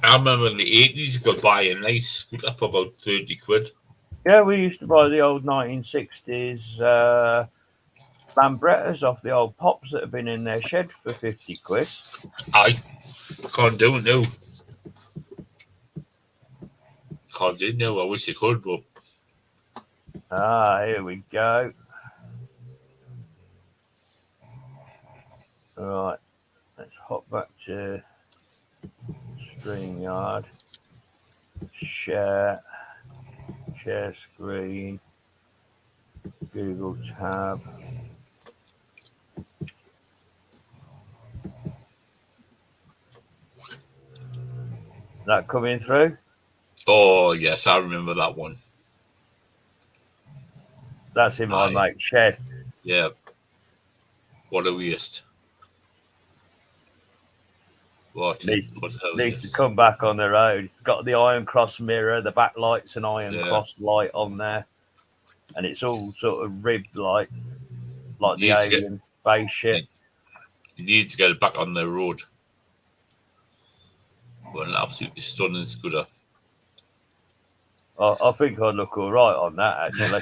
I remember in the 80s you could buy a nice scooter for about 30 quid. Yeah, we used to buy the old 1960s Lambrettas off the old pops that have been in their shed for 50 quid. I can't do it now. Can't do it now. I wish I could, but... Here we go. Right, let's hop back to StreamYard. Share screen. Google tab. That coming through? Oh, yes, I remember that one. That's in my mate's shed. Yeah. What a waste. Needs to come back on the road. It's got the iron cross mirror, the back light's an iron cross light on there. And it's all sort of ribbed like the alien spaceship. You need to get it back on the road. What an absolutely stunning scooter. I think I'd look all right on that, actually.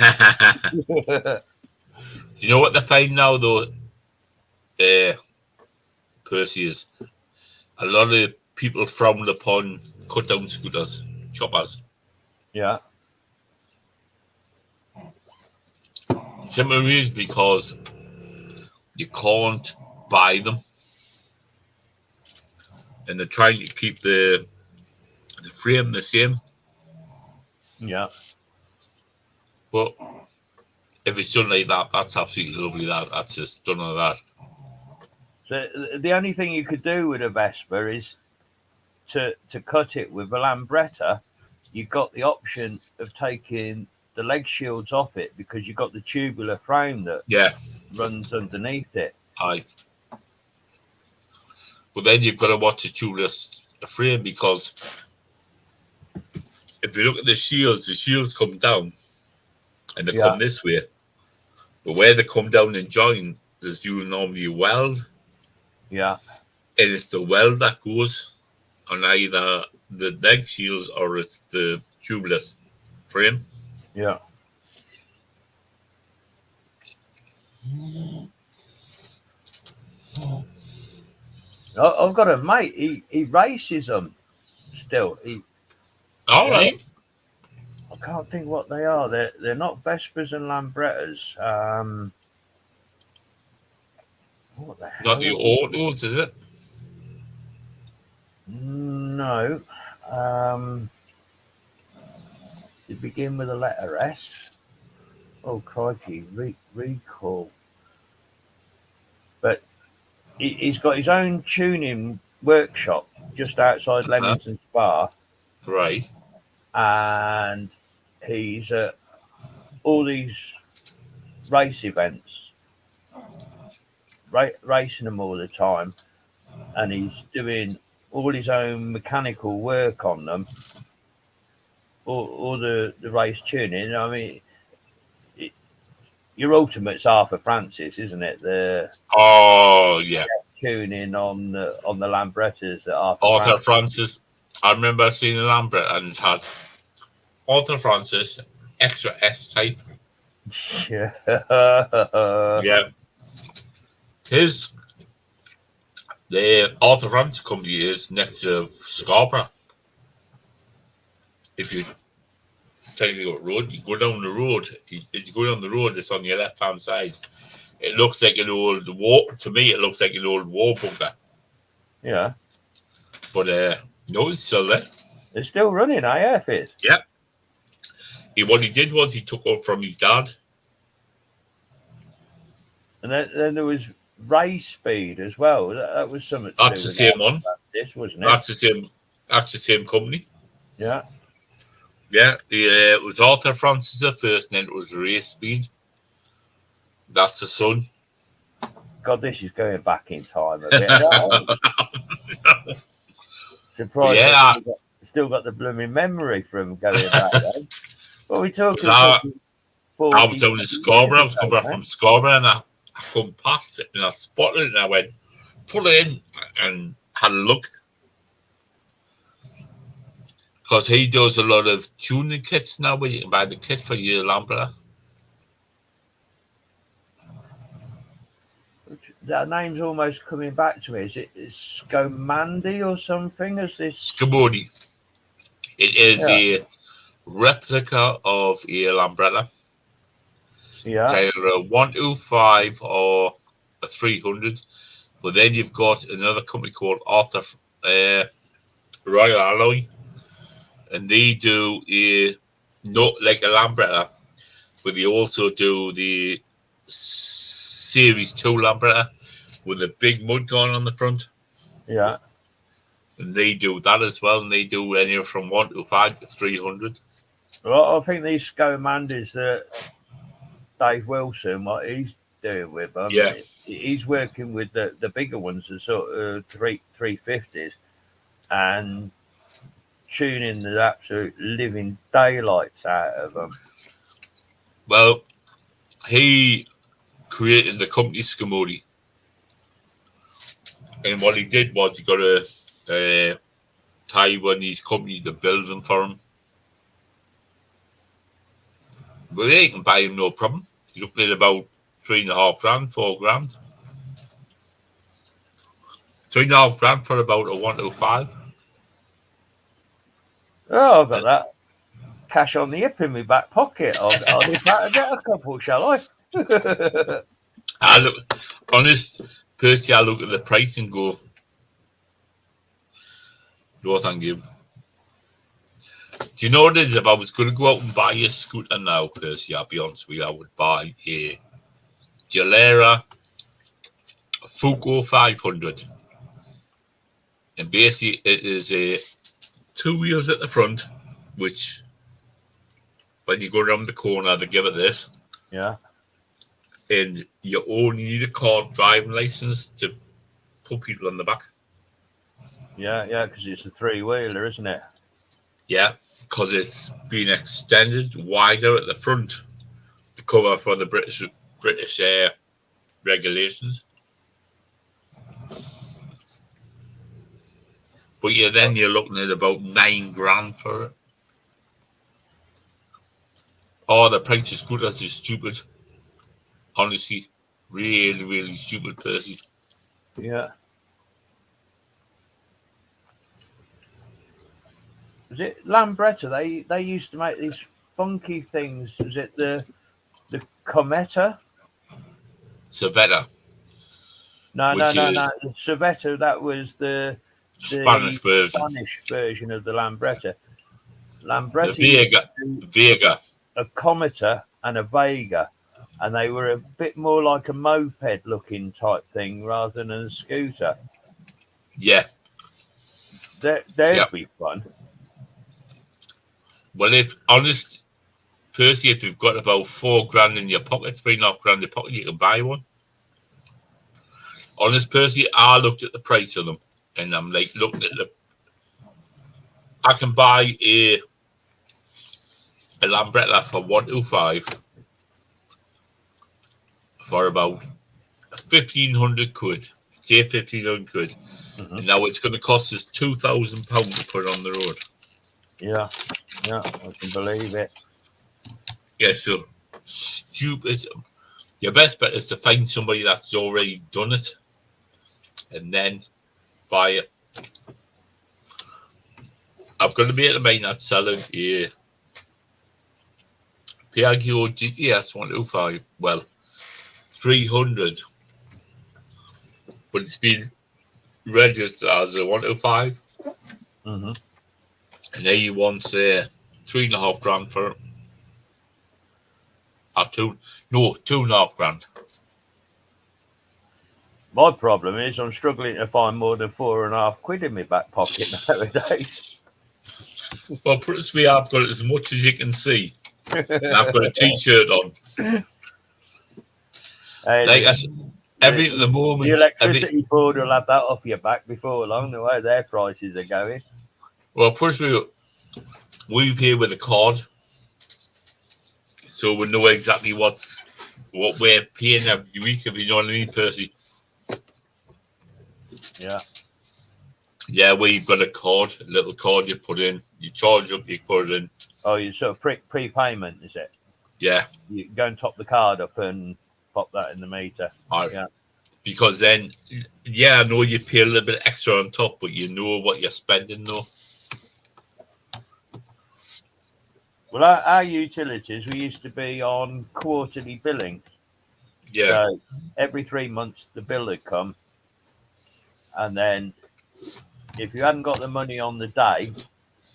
You know what they find now, though, Percy, is a lot of people frown upon cut-down scooters, choppers. Yeah. Simply because you can't buy them. And they're trying to keep the frame the same. Yeah. But if it's done like that, that's absolutely lovely. That's just done like that. So the only thing you could do with a Vespa is to cut it with a Lambretta. You've got the option of taking the leg shields off it because you've got the tubular frame that runs underneath it. Aye. But then you've got to watch the tubular frame because if you look at the shields come down and they come this way. But where they come down and join, there's normally a weld. Yeah. And it's the weld that goes on either the leg shields or it's the tubeless frame. Yeah. I've got a mate. He races them still. All right. I can't think what they are. They're not Vespers and Lambrettas. What the hell? Not the autos, is it? No. They begin with a letter S. Oh, crikey. Recall. But he's got his own tuning workshop just outside Leamington Spa. Right. And he's at all these race events, racing them all the time. And he's doing all his own mechanical work on them. All the race tuning. I mean, your ultimate's Arthur Francis, isn't it? Yeah. Tuning on the Lambrettas at Arthur Francis. I remember seeing a Lambretta and it had Arthur Francis extra S type. Yeah. Yeah. The Arthur Francis company is next to Scarborough. If you take the road, you go down the road. If you go down the road, it's on your left-hand side. It looks like an old war. To me, it looks like an old war bunker. Yeah. But no, it's still there. It's still running, if it? Yeah. What he did was he took off from his dad. And then there was Race Speed as well. That was something. That's the same one. This wasn't it? That's the same company. Yeah. Yeah. It was Arthur Francis at first, and then it was Race Speed. That's the son. God, this is going back in time a bit. Surprised. Yeah. Still got the blooming memory from going back then. What are we talking I about? was down in Scarborough. I was coming back from Scarborough, and I come past it, and I spotted it, and I went, pull it in, and had a look. Because he does a lot of tuning kits now, where you can buy the kit for your Lambretta. That name's almost coming back to me. Is it Scomandi or something? Is this Scomodi? It is a replica of a Lambretta. Yeah. It's either a 125 or a 300. But then you've got another company called Arthur Royal Alloy. And they do not like a Lambretta, but they also do the Series 2 Lambretta with a big mud gun on the front. Yeah. And they do that as well. And they do anywhere from 125 to 300. Well, I think these Scomandis that Dave Wilson, what he's doing with them, he's working with the bigger ones, the sort of 350s, and tuning the absolute living daylights out of them. Well, he created the company Scomodi. And what he did was he got a Taiwanese company to build them for him. But they can buy him no problem. He's looking at about $3,500, $4,000. $3,500 for about a 125. Oh, I've got that cash on the hip in my back pocket. I'll nip out and get a couple, shall I? I look, honest, personally, I look at the price and go, no, thank you. Do you know what it is? If I was going to go out and buy a scooter now, Percy, I'll be honest with you, I would buy a Gilera Fugo 500. And basically, it is a 2 wheels at the front, which when you go around the corner, they give it this. Yeah. And you only need a car driving license to put people on the back. Yeah, because it's a 3-wheeler, isn't it? Yeah, because it's been extended wider at the front to cover for the British regulations. But then you're looking at about $9,000 for it. Oh, the price of scooters is stupid. Honestly, really, really stupid, Percy. Yeah. Was it Lambretta? They used to make these funky things. Was it the Cometa? Cervetta. No. The Cervetta, that was the Spanish version of the Lambretta. Lambretta the Vega. A Cometa and a Vega, and they were a bit more like a moped looking type thing rather than a scooter. Yeah. They'd be fun. Well, Percy, if you've got about $4,000 in your pocket, $3,500 in your pocket, you can buy one. Honest, Percy, I looked at the price of them, and I'm like, I can buy a Lambretta for £125 for about 1,500 quid. Say 1,500 quid. Mm-hmm. And now it's going to cost us £2,000 to put on the road. Yeah, I can believe it. Yeah, so stupid. Your best bet is to find somebody that's already done it and then buy it. I'm going to be at the main at selling a Piaggio GTS 125. Well, 300, but it's been registered as a 125. Mm-hmm. And then he wants $3,500 for it. $2,500. My problem is I'm struggling to find more than £4.50 in my back pocket nowadays. Well, principally, I've got as much as you can see. And I've got a T-shirt on. Like I said, everything at the moment. The electricity board will have that off your back before long, the way their prices are going. Well, personally, we pay with a card, so we know exactly what we're paying every week, if you know what I mean, Percy. Yeah. Yeah, where you've got a little card you put in, you charge up, you put it in. Oh, you sort of prepayment, is it? Yeah. You go and top the card up and pop that in the meter. Yeah. Because then, I know you pay a little bit extra on top, but you know what you're spending, though. Well, our utilities, we used to be on quarterly billing. Yeah. So every 3 months, the bill would come. And then if you hadn't got the money on the day,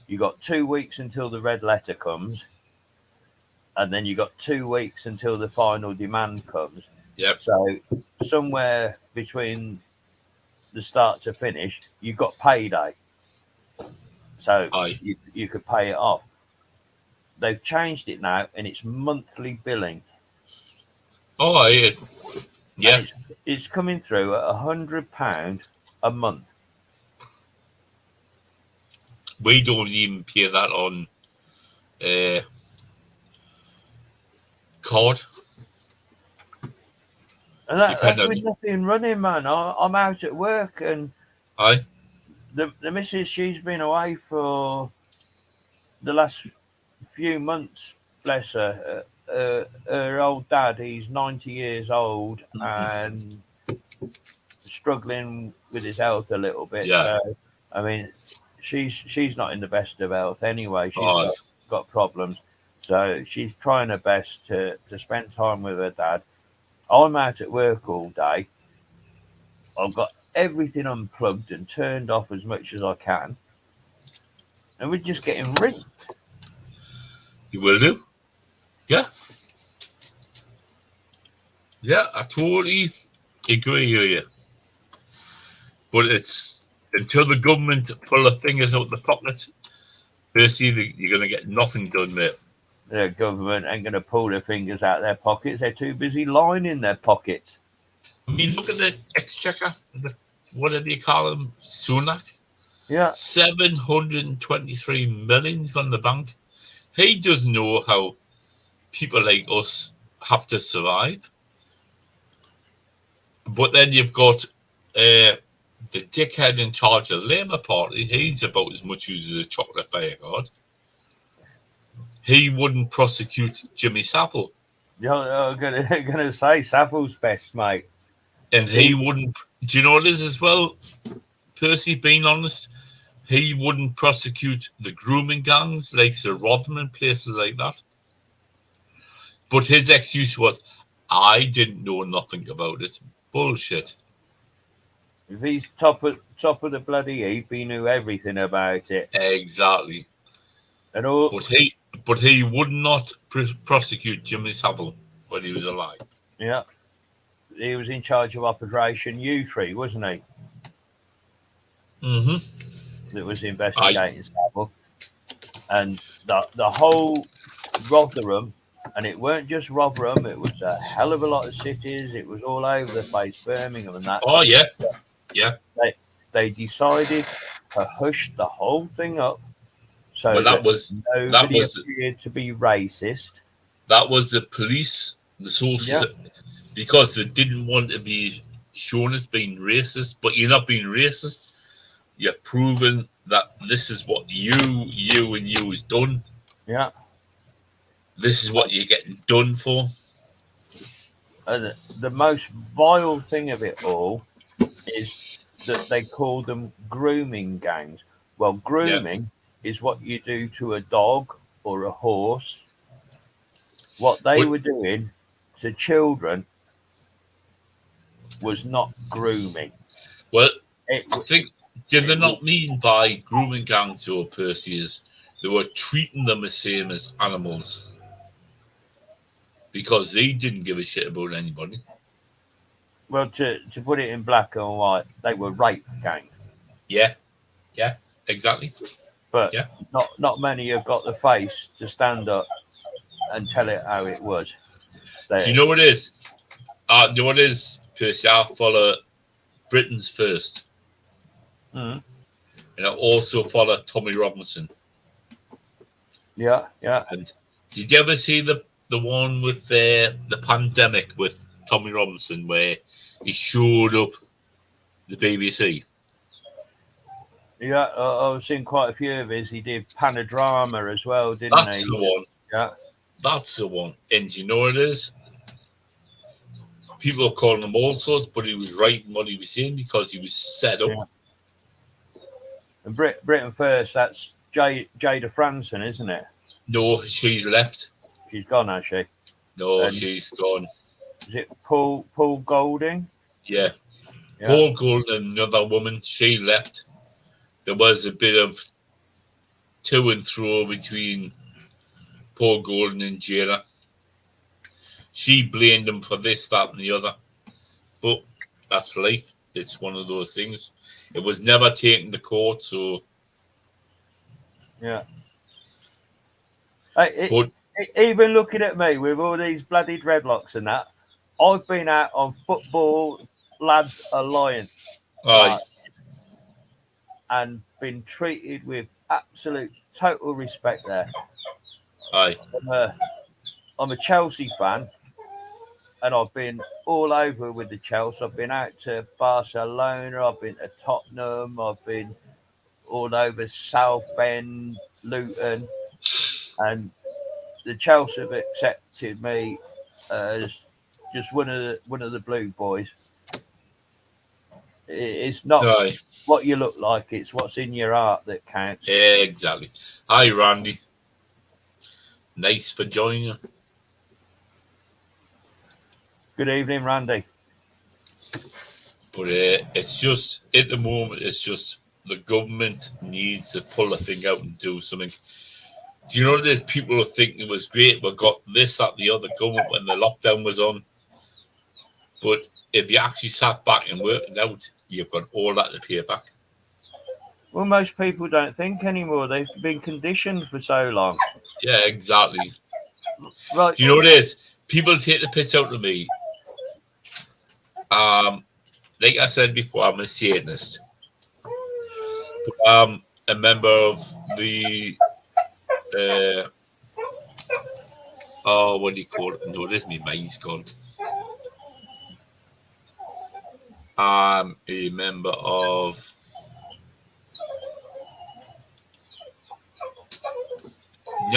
you got 2 weeks until the red letter comes. And then you got 2 weeks until the final demand comes. Yep. So somewhere between the start to finish, you got payday. So you could pay it off. They've changed it now, and it's monthly billing. Oh, yeah. Yeah. It's coming through at £100 a month. We don't even pay that on card. And that's with nothing running, man. I'm out at work, and the missus, she's been away for the last few months, bless her. Her old dad, he's 90 years old and struggling with his health a little bit. Yeah. So, I mean, she's not in the best of health anyway. She's got problems. So she's trying her best to spend time with her dad. I'm out at work all day. I've got everything unplugged and turned off as much as I can. And we're just getting rinsed. You will do? Yeah. Yeah, I totally agree with you. But it's until the government pull their fingers out of the pocket, Percy, you're going to get nothing done, mate. The government ain't going to pull their fingers out of their pockets. They're too busy lining their pockets. I mean, look at the exchequer. What do you call him? Sunak? Yeah. 723 million's gone in the bank. He doesn't know how people like us have to survive. But then you've got the dickhead in charge of the Labour Party. He's about as much use as a chocolate fire guard. He wouldn't prosecute Jimmy Savile. Yeah, I'm gonna say Savile's best, mate. And he wouldn't. Do you know what it is as well, Percy? Being honest, he wouldn't prosecute the grooming gangs like the Rotherham and places like that. But his excuse was, I didn't know nothing about it. Bullshit. If he's top of the bloody heap, he knew everything about it. Exactly. And all. But he would not prosecute Jimmy Savile when he was alive. Yeah. He was in charge of Operation U-Tree, wasn't he? Mm-hmm. That was investigating Savile. And the whole Rotherham, and it weren't just Rotherham, it was a hell of a lot of cities. It was all over the place, Birmingham and that. Oh, yeah. Yeah. They decided to hush the whole thing up so well, nobody appeared to be racist. That was the police, the sources, because they didn't want to be shown as being racist. But you're not being racist. You're proving that this is what you has done. Yeah. This is what you're getting done for. The most vile thing of it all is that they call them grooming gangs. Well, grooming is what you do to a dog or a horse. What they were doing to children was not grooming. Well, I think, did they not mean by grooming gangs or Percy's, they were treating them the same as animals? Because they didn't give a shit about anybody. Well, to put it in black and white, they were rape gangs. Yeah, exactly. But not many have got the face to stand up and tell it how it was. Do you know what it is? You know what it is, Percy? I follow Britain's First. Mm-hmm. And I also follow Tommy Robinson. Yeah. And did you ever see the one with the pandemic with Tommy Robinson where he showed up the BBC? Yeah, I've seen quite a few of his. He did Panodrama as well, didn't he? That's the one. Yeah. That's the one. And you know what it is? People are calling him all sorts, but he was right in what he was saying because he was set up. Yeah. And Britain First, that's Jada Franson, isn't it? No, she's left. She's gone, has she? No, she's gone. Is it Paul Golding? Yeah. Paul Golding, another woman, she left. There was a bit of to and fro between Paul Golding and Jada. She blamed him for this, that, and the other. But that's life. It's one of those things. It was never taken to court, so... Yeah. Even looking at me with all these bloody dreadlocks and that, I've been out on Football Lads Alliance and been treated with absolute total respect there. Aye. I'm a Chelsea fan, and I've been all over with the Chelsea. I've been out to Barcelona, I've been to Tottenham, I've been all over Southend, Luton, and the Chelsea have accepted me as just one of the blue boys. It's not what you look like, it's what's in your heart that counts. Yeah, exactly. Hi, Randy. Nice for joining you. Good evening, Randy. But it's just, at the moment, it's just the government needs to pull a thing out and do something. Do you know there's people who think it was great, we got this, that, the other government when the lockdown was on. But if you actually sat back and worked it out, you've got all that to pay back. Well, most people don't think anymore. They've been conditioned for so long. Yeah, exactly. Right. Do you know what it is? People take the piss out of me. Like I said before, I'm a Satanist. But I'm a member of the what do you call it? No, this is my mind's gone. I'm a member of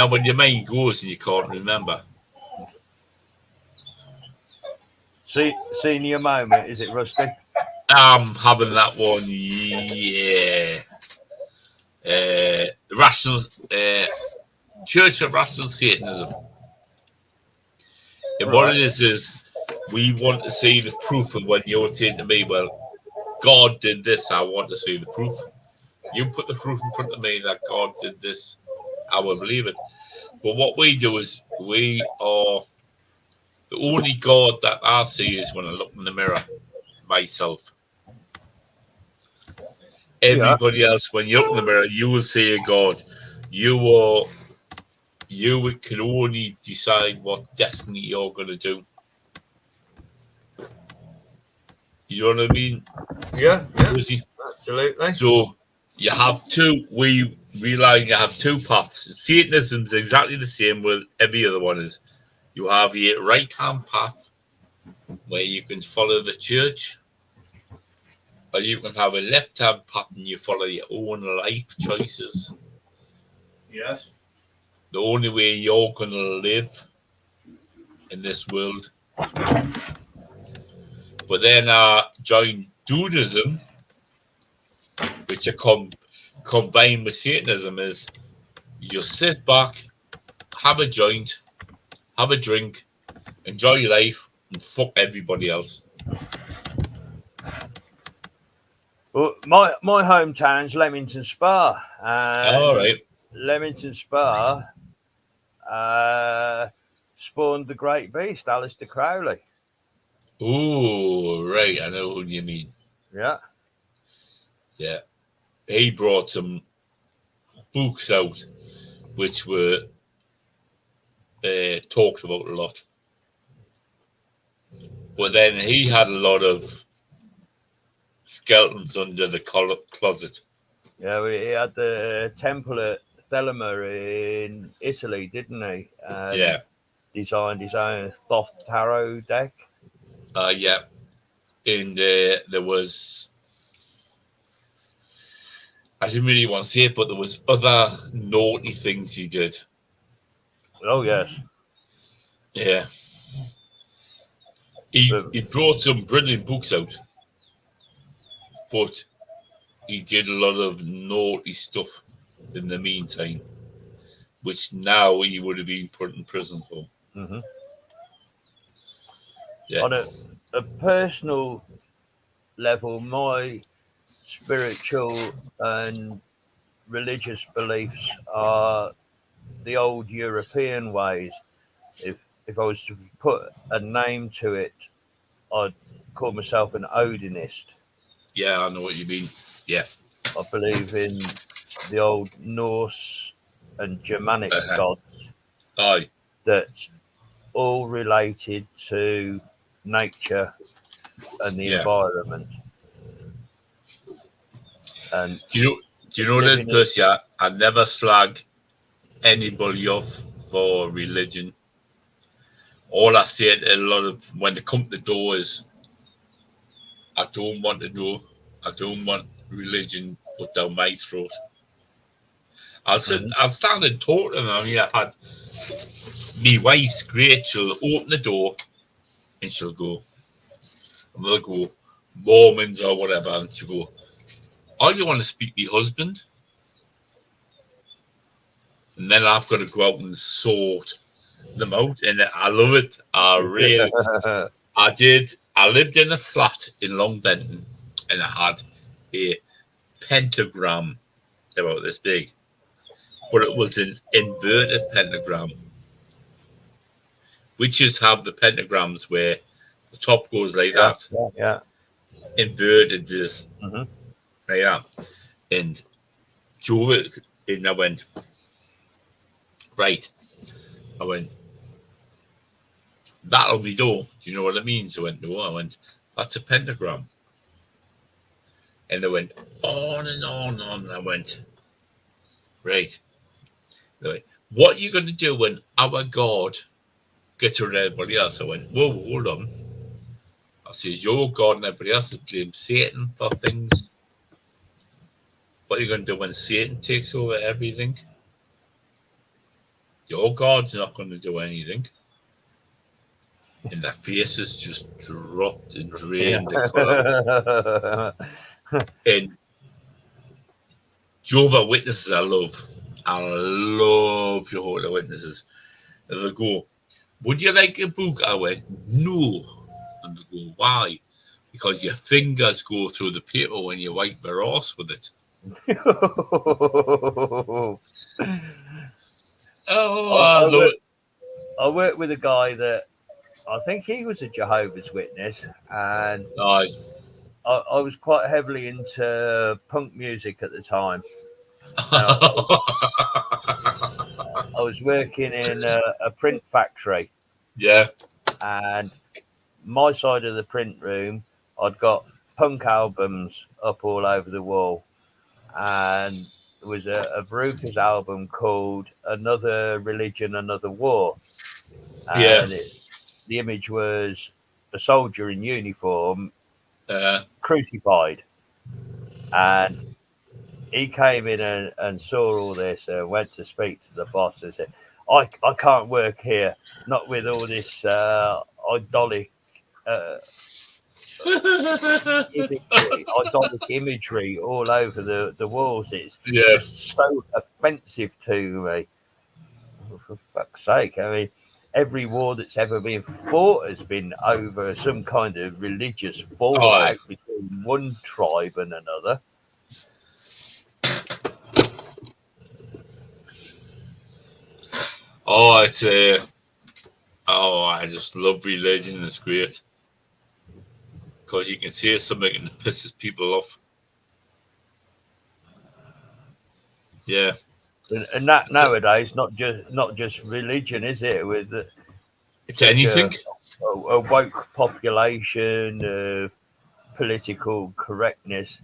when your mind goes and you can't remember. Senior moment, is it, Rusty? I'm having that one, yeah. rational Church of Rational Satanism. And what it is we want to see the proof of when you're saying to me, well, God did this, I want to see the proof. You put the proof in front of me that God did this, I will believe it. But what we do is we are the only God that I see is when I look in the mirror, myself. Everybody else, when you look in the mirror, you will see a God. You can only decide what destiny you're going to do. You know what I mean? Yeah, absolutely. So you have two. We realize you have two paths. Satanism is exactly the same with every other one. Is you have the right-hand path where you can follow the church, or you can have a left-hand path and you follow your own life choices. Yes. The only way you're going to live in this world. But then join Judaism, which are combined with Satanism, is you sit back, have a joint, have a drink, enjoy your life, and fuck everybody else. Well, my hometown's Leamington Spa. All right. Leamington Spa spawned the great beast, Aleister Crowley. Oh, right. I know who you mean. Yeah. Yeah. He brought some books out which were talked about a lot. But then he had a lot of skeletons under the closet. Yeah, he had the temple at Thelema in Italy, didn't he? Yeah. Designed his own Thoth tarot deck. Yeah. And there was, I didn't really want to say it, but there was other naughty things he did. Oh, yes. Yeah. He brought some brilliant books out, but he did a lot of naughty stuff in the meantime, which now he would have been put in prison for. Mm-hmm. Yeah. On a personal level, my spiritual and religious beliefs are the old European ways. If I was to put a name to it, I'd call myself an Odinist. Yeah, I know what you mean. Yeah. I believe in the old Norse and Germanic gods. Aye. That's all related to nature and the environment. And do you know this, Percy? I never slag anybody off for religion. All I say to a lot of when they come to the door is, I don't want to know. I don't want religion put down my throat. I'll stand and talk to them. I mean, I've had me wife's great. She'll open the door and she'll go, and they'll go, Mormons or whatever, and she'll go, oh, you want to speak to your husband? And then I've got to go out and sort them out. And I love it. I really, I did. I lived in a flat in Long Benton and I had a pentagram about this big, but it was an inverted pentagram. Witches have the pentagrams where the top goes like that. Yeah. Inverted is. Mm-hmm. Yeah. And Joe, and I went, right. I went, that on my door. Do you know what it means? I went, no. I went, that's a pentagram. And they went on and on and on. I went, right. They went, what are you going to do when our God gets rid of everybody else? I went, whoa, hold on. I says, your God and everybody else is blamed Satan for things. What are you going to do when Satan takes over everything? Your God's not going to do anything. And their faces just dropped and drained the colour. And Jehovah's Witnesses, I love Jehovah's Witnesses. And they go, would you like a book? I went, no. And they go, why? Because your fingers go through the paper when you wipe your arse with it. I worked with a guy that I think he was a Jehovah's Witness, and I was quite heavily into punk music at the time. I was working in a print factory. Yeah. And my side of the print room, I'd got punk albums up all over the wall. And there was a Veruca's album called Another Religion, Another War. And the image was a soldier in uniform crucified. And he came in and saw all this and went to speak to the boss and said, I can't work here, not with all this idolic imagery all over the walls. It's just so offensive to me. For fuck's sake. I mean, every war that's ever been fought has been over some kind of religious fallout between one tribe and another. I just love religion. It's great because you can say something and it pisses people off. Yeah, and that nowadays not just religion, is it? With it's anything. A woke population of political correctness.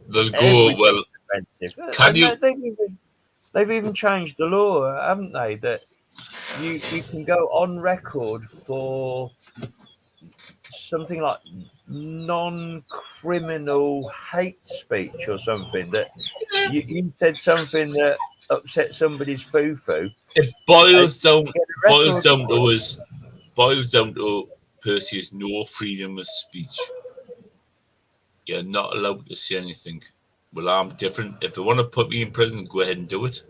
They'll go well. Can you? They've even changed the law, haven't they? That you can go on record for something like non-criminal hate speech or something. That you said something that upset somebody's foo-foo. It boils down to Percy has no freedom of speech. You're not allowed to say anything. Well, I'm different. If they want to put me in prison, go ahead and do it.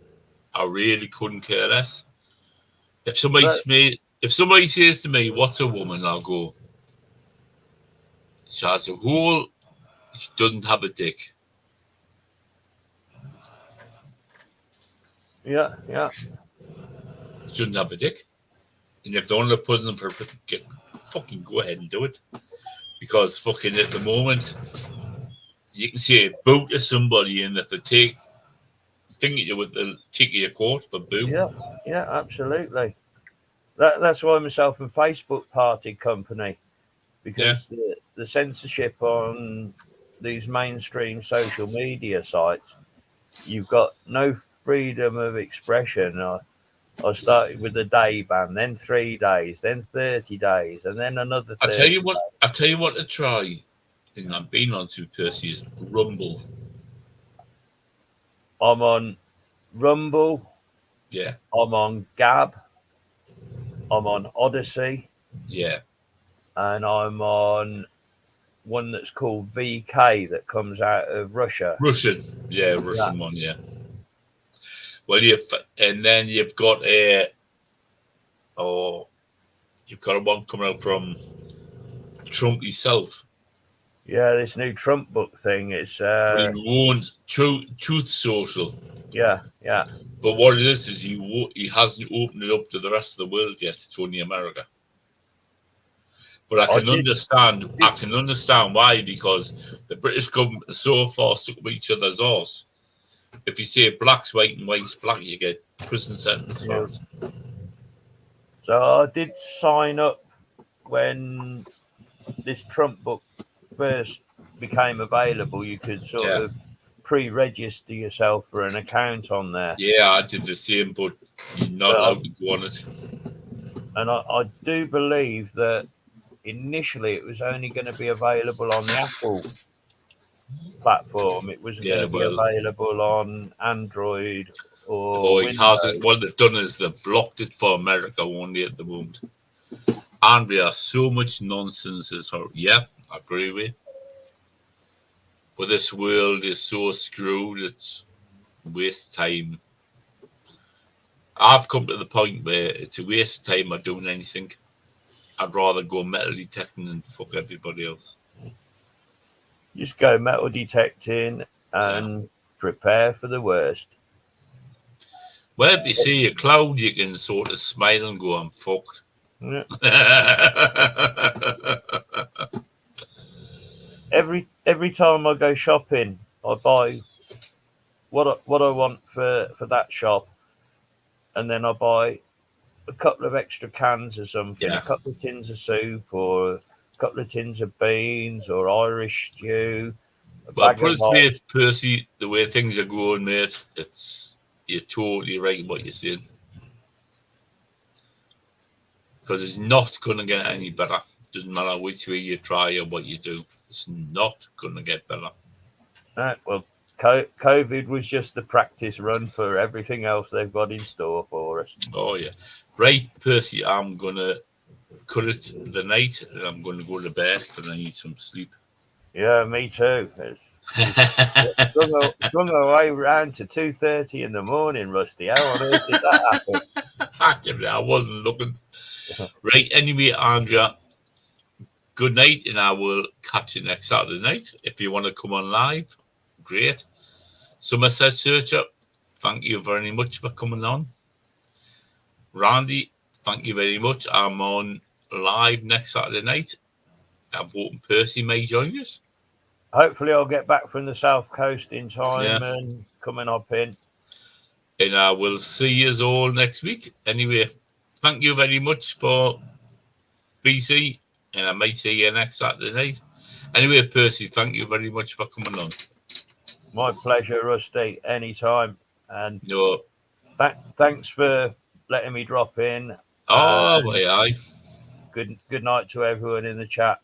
I really couldn't care less. If somebody says to me, "What's a woman?" I'll go, "She has a hole. She doesn't have a dick." Yeah. She doesn't have a dick. And if they want to put them for fucking go ahead and do it. Because fucking at the moment, you can say boo to somebody, and if they take you with the take your court for boo. Yeah, absolutely. That's why myself and Facebook parted company, because the censorship on these mainstream social media sites, you've got no freedom of expression. I started with a day ban, then 3 days, then 30 days, and then another 30 I tell you what to try. And I've been on to Percy is Rumble. I'm on Rumble. Yeah. I'm on Gab. I'm on Odyssey. Yeah. And I'm on one that's called VK that comes out of Russia. Russian one, yeah. Well, you've got one coming out from Trump himself. Yeah, this new Trump book thing. It's he owns Truth Social. Yeah. But what it is he hasn't opened it up to the rest of the world yet. It's only America. But I can understand why, because the British government is so far stuck with each other's arse. If you say black's white and white's black, you get prison sentence for it. So I did sign up when this Trump book first became available. You could sort of pre-register yourself for an account on there. Yeah, I did the same, but you're not allowed to go on it. And I do believe that initially it was only going to be available on the Apple platform. It wasn't going to be available on Android or it hasn't. What they've done is they've blocked it for America only at the moment. And we are so much nonsense. I agree with you. But this world is so screwed, it's a waste of time. I've come to the point where it's a waste of time of doing anything. I'd rather go metal detecting and fuck everybody else. Just go metal detecting and prepare for the worst. Well, if you see a cloud, you can sort of smile and go, I'm fucked. Yeah. Every time I go shopping, I buy what I want for that shop, and then I buy a couple of extra cans or something, a couple of tins of soup, or a couple of tins of beans, or Irish stew. Well, put it way, Percy, the way things are going, mate, you're totally right in what you're saying. Because it's not going to get any better. Doesn't matter which way you try or what you do. It's not going to get better. Well, COVID was just the practice run for everything else they've got in store for us. Oh, yeah. Right, Percy, I'm going to cut it the night and I'm going to go to bed because I need some sleep. Yeah, me too. Swung away around to 2:30 in the morning, Rusty. How on earth did that happen? I wasn't looking. Right, anyway, Andrea, good night, and I will catch you next Saturday night. If you want to come on live, great. Somerset Searcher, thank you very much for coming on. Randy, thank you very much. I'm on live next Saturday night. I'm hoping Percy may join us. Hopefully, I'll get back from the South Coast in time and come and hop in. And I will see you all next week. Anyway, thank you very much for BC, and I might see you next Saturday night. Anyway, Percy, thank you very much for coming on. My pleasure, Rusty. Anytime. And thanks for letting me drop in. Aye. Good night to everyone in the chat.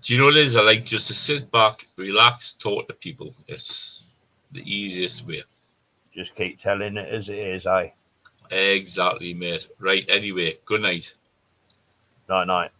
Do you know what it is? I like just to sit back, relax, talk to people. It's the easiest way. Just keep telling it as it is, eh? Exactly, mate. Right, anyway, good night. Night.